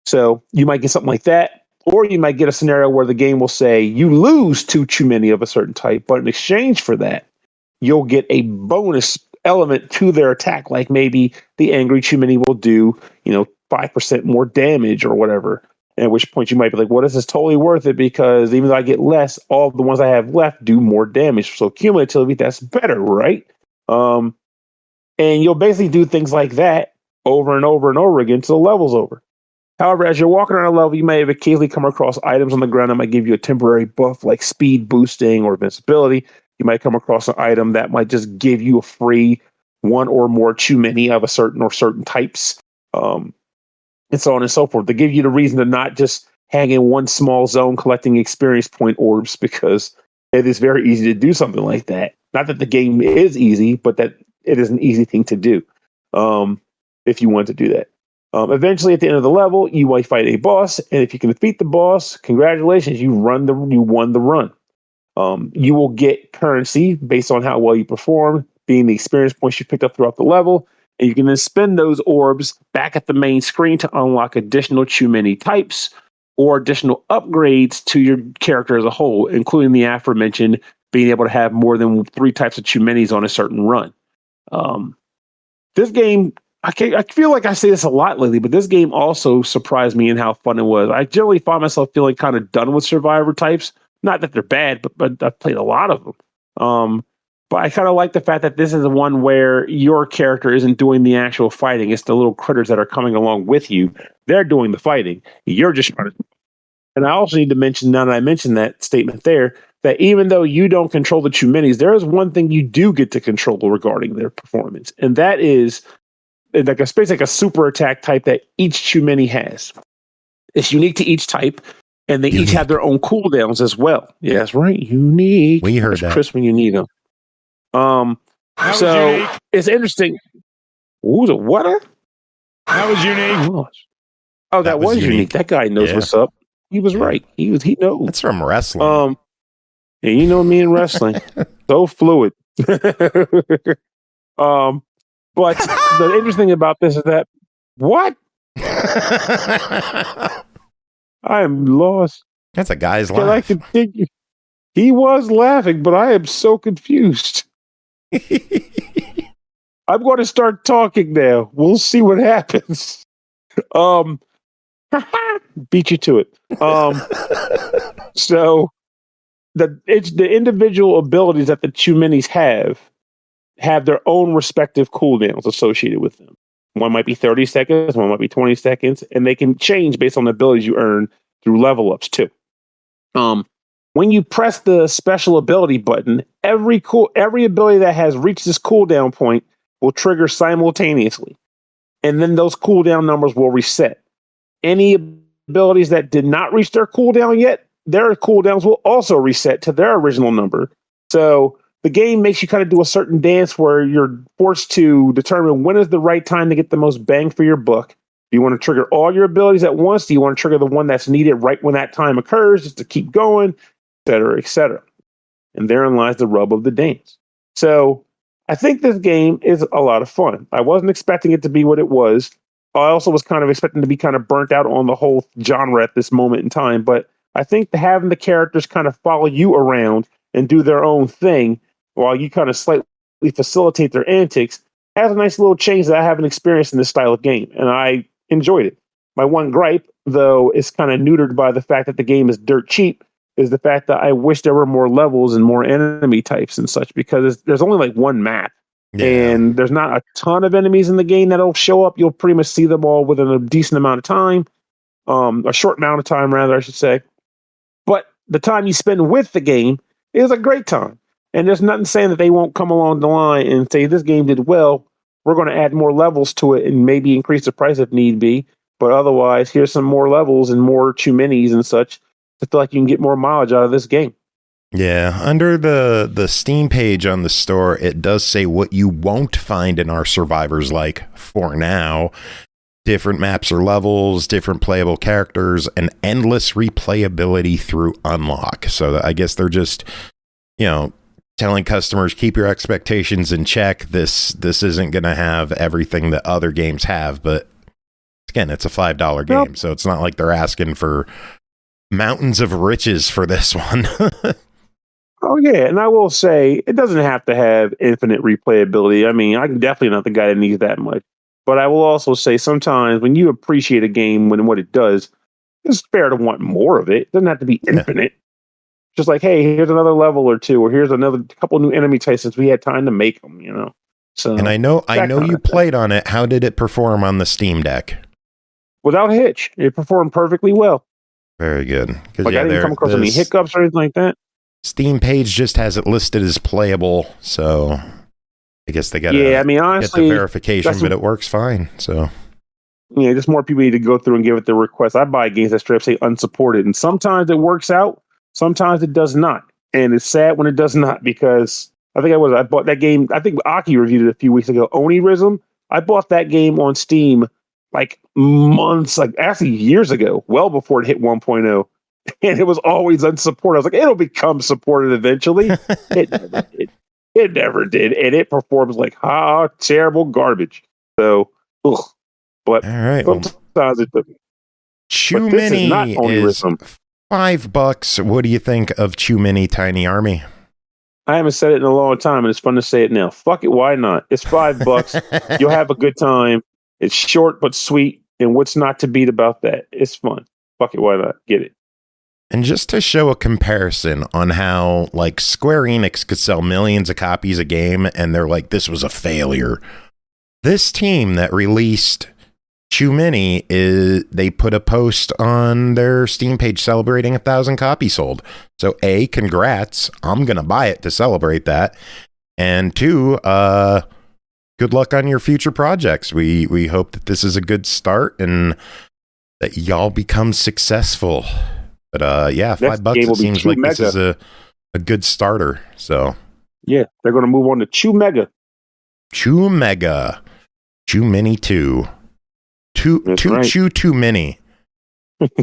So you might get something like that. Or you might get a scenario where the game will say you lose 2 Chumini of a certain type, but in exchange for that, you'll get a bonus element to their attack. Like maybe the angry Chumini will do, 5% more damage or whatever. At which point you might be like, well, this is totally worth it because even though I get less, all the ones I have left do more damage. So cumulatively, that's better, right? And you'll basically do things like that over and over and over again until the level's over. However, as you're walking around a level, you may have occasionally come across items on the ground that might give you a temporary buff like speed boosting or invincibility. You might come across an item that might just give you a free one or more Chumini of a certain types. And so on and so forth. They give you the reason to not just hang in one small zone collecting experience point orbs, because it is very easy to do something like that. Not that the game is easy, but that it is an easy thing to do if you want to do that. Eventually, at the end of the level, you might fight a boss, and if you can defeat the boss, congratulations, you won the run. You will get currency based on how well you perform, being the experience points you picked up throughout the level. And you can then spend those orbs back at the main screen to unlock additional Chumini types or additional upgrades to your character as a whole, including the aforementioned being able to have more than 3 types of Chuminis on a certain run. This game, I feel like I say this a lot lately, but this game also surprised me in how fun it was. I generally find myself feeling kind of done with survivor types. Not that they're bad, but I've played a lot of them. But I kind of like the fact that this is the one where your character isn't doing the actual fighting. It's the little critters that are coming along with you. They're doing the fighting. You're just trying to. And I also need to mention, now that I mentioned that statement there, that even though you don't control the Chuminis, there is one thing you do get to control regarding their performance. And that is like a super attack type that each Chumini has. It's unique to each type. And they each have their own cooldowns as well. Yeah, that's right. Unique. We heard that. Chris, when you need them. So it's interesting. Ooh, the what? That was unique. Oh, that was unique. That guy knows what's up. He was right. He knows. That's from wrestling. Yeah, you know me in wrestling. So fluid. But the interesting about this is that what? I am lost. That's a guy's laugh. He was laughing, but I am so confused. I'm going to start talking now. We'll see what happens. Beat you to it. So it's the individual abilities that the Chuminis have their own respective cooldowns associated with them. One might be 30 seconds, one might be 20 seconds, and they can change based on the abilities you earn through level ups too. When you press the special ability button, every ability that has reached this cooldown point will trigger simultaneously. And then those cooldown numbers will reset. Any abilities that did not reach their cooldown yet, their cooldowns will also reset to their original number. So the game makes you kind of do a certain dance where you're forced to determine when is the right time to get the most bang for your buck. Do you want to trigger all your abilities at once? Do you want to trigger the one that's needed right when that time occurs just to keep going? Et cetera, et cetera. And therein lies the rub of the dance. So I think this game is a lot of fun. I wasn't expecting it to be what it was. I also was kind of expecting to be kind of burnt out on the whole genre at this moment in time. But I think having the characters kind of follow you around and do their own thing while you kind of slightly facilitate their antics has a nice little change that I haven't experienced in this style of game. And I enjoyed it. My one gripe, though, is kind of neutered by the fact that the game is dirt cheap, is the fact that I wish there were more levels and more enemy types and such, because there's only like one map. Yeah. And there's not a ton of enemies in the game that'll show up. You'll pretty much see them all within a decent amount of time. A short amount of time, rather, I should say. But the time you spend with the game is a great time. And there's nothing saying that they won't come along the line and say, this game did well, we're going to add more levels to it and maybe increase the price if need be. But otherwise, here's some more levels and more Chuminis and such. I feel like you can get more mileage out of this game. Yeah, under the Steam page on the store, it does say what you won't find in our Survivors like for now. Different maps or levels, different playable characters, and endless replayability through unlock. So I guess they're just, telling customers, keep your expectations in check. This isn't going to have everything that other games have, but again, it's a $5 game, so it's not like they're asking for mountains of riches for this one. Oh, yeah. And I will say, it doesn't have to have infinite replayability. I mean, I'm definitely not the guy that needs that much. But I will also say sometimes when you appreciate a game when what it does, it's fair to want more of it. It doesn't have to be infinite. Just like, hey, here's another level or two, or here's another couple new enemy types since we had time to make them, you know. So, and I know you played on it. How did it perform on the Steam Deck? Without a hitch, it performed perfectly well. Very good. Like I didn't come across any hiccups or anything like that. Steam page just has it listed as playable, so I guess they got to honestly, get the verification, but it works fine. So just more people need to go through and give it their request. I buy games that straight up say unsupported, and sometimes it works out, sometimes it does not, and it's sad when it does not because I bought that game. I think Aki reviewed it a few weeks ago. Onirism. I bought that game on Steam like months, like actually years ago, well before it hit 1.0. And it was always unsupported. I was like, it'll become supported eventually. It never did. It never did. And it performs like terrible garbage. So, ugh. But all right, sometimes it doesn't. Chumini is $5. What do you think of Chumini Tiny Army? I haven't said it in a long time, and it's fun to say it now. Fuck it, why not? It's $5. You'll have a good time. It's short but sweet, and what's not to beat about that? It's fun. Fuck it, why not? Get it. And just to show a comparison on how, like, Square Enix could sell millions of copies a game, and they're like, this was a failure. This team that released Chumini, they put a post on their Steam page celebrating 1,000 copies sold. So, A, congrats. I'm going to buy it to celebrate that. And 2, good luck on your future projects. We hope that this is a good start and that y'all become successful. But $5 it seems like this is a good starter. So yeah, they're going to move on to Chumini 2. Too many.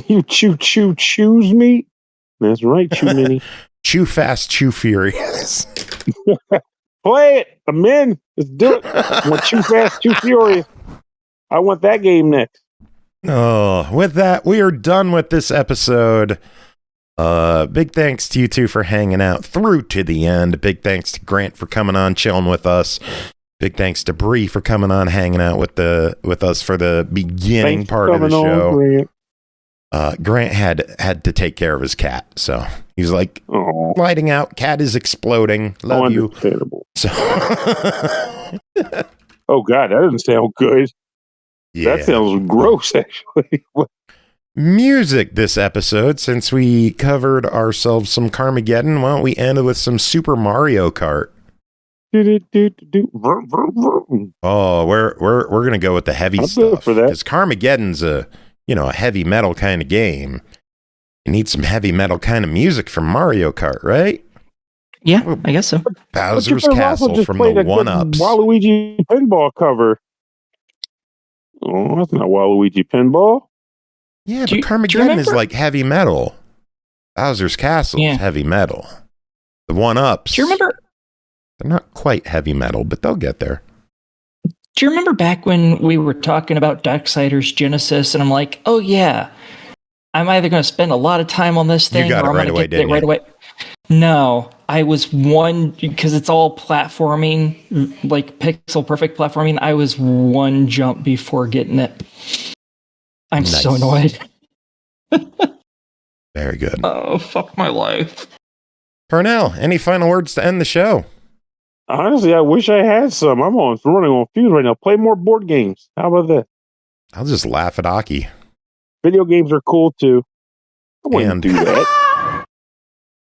You choose me. That's right, Chumini. Chew fast, chew furious. Play it. I'm in. Let's do it. I want Chew Fast, Chew Furious. I want that game next. Oh, with that, we are done with this episode. Big thanks to you two for hanging out through to the end. Big thanks to Grant for coming on, chilling with us. Big thanks to Bri for coming on, hanging out with us for the beginning part of the show. Grant had to take care of his cat, so he was like, lighting out. Cat is exploding. Love you. So, oh God, that doesn't sound good. Yeah. That sounds gross, actually. Music this episode, since we covered ourselves some Carmageddon, why don't we end with some Super Mario Kart? Oh, we're gonna go with the heavy stuff because Carmageddon's a heavy metal kind of game. You need some heavy metal kind of music from Mario Kart, right? Yeah, I guess so. Bowser's Castle from the OneUps. Waluigi pinball cover. Oh, that's not Waluigi pinball. Yeah, but Carmageddon is like heavy metal. Bowser's Castle is heavy metal. The OneUps. Do you remember? They're not quite heavy metal, but they'll get there. Do you remember back when we were talking about Darksiders Genesis, and I'm like, oh yeah, I'm either going to spend a lot of time on this thing, or I'm going to get it right away. No, I was because it's all platforming, like pixel perfect platforming. I was one jump before getting it. I'm so annoyed. Very good. Oh, fuck my life. Pernell, any final words to end the show? Honestly, I wish I had some. I'm running on fumes right now. Play more board games. How about that? I'll just laugh at Aki. Video games are cool too. I wouldn't do that.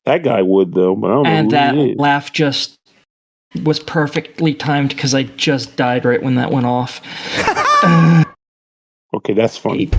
That guy would though, but I don't know. And that laugh just was perfectly timed because I just died right when that went off. Okay, that's funny.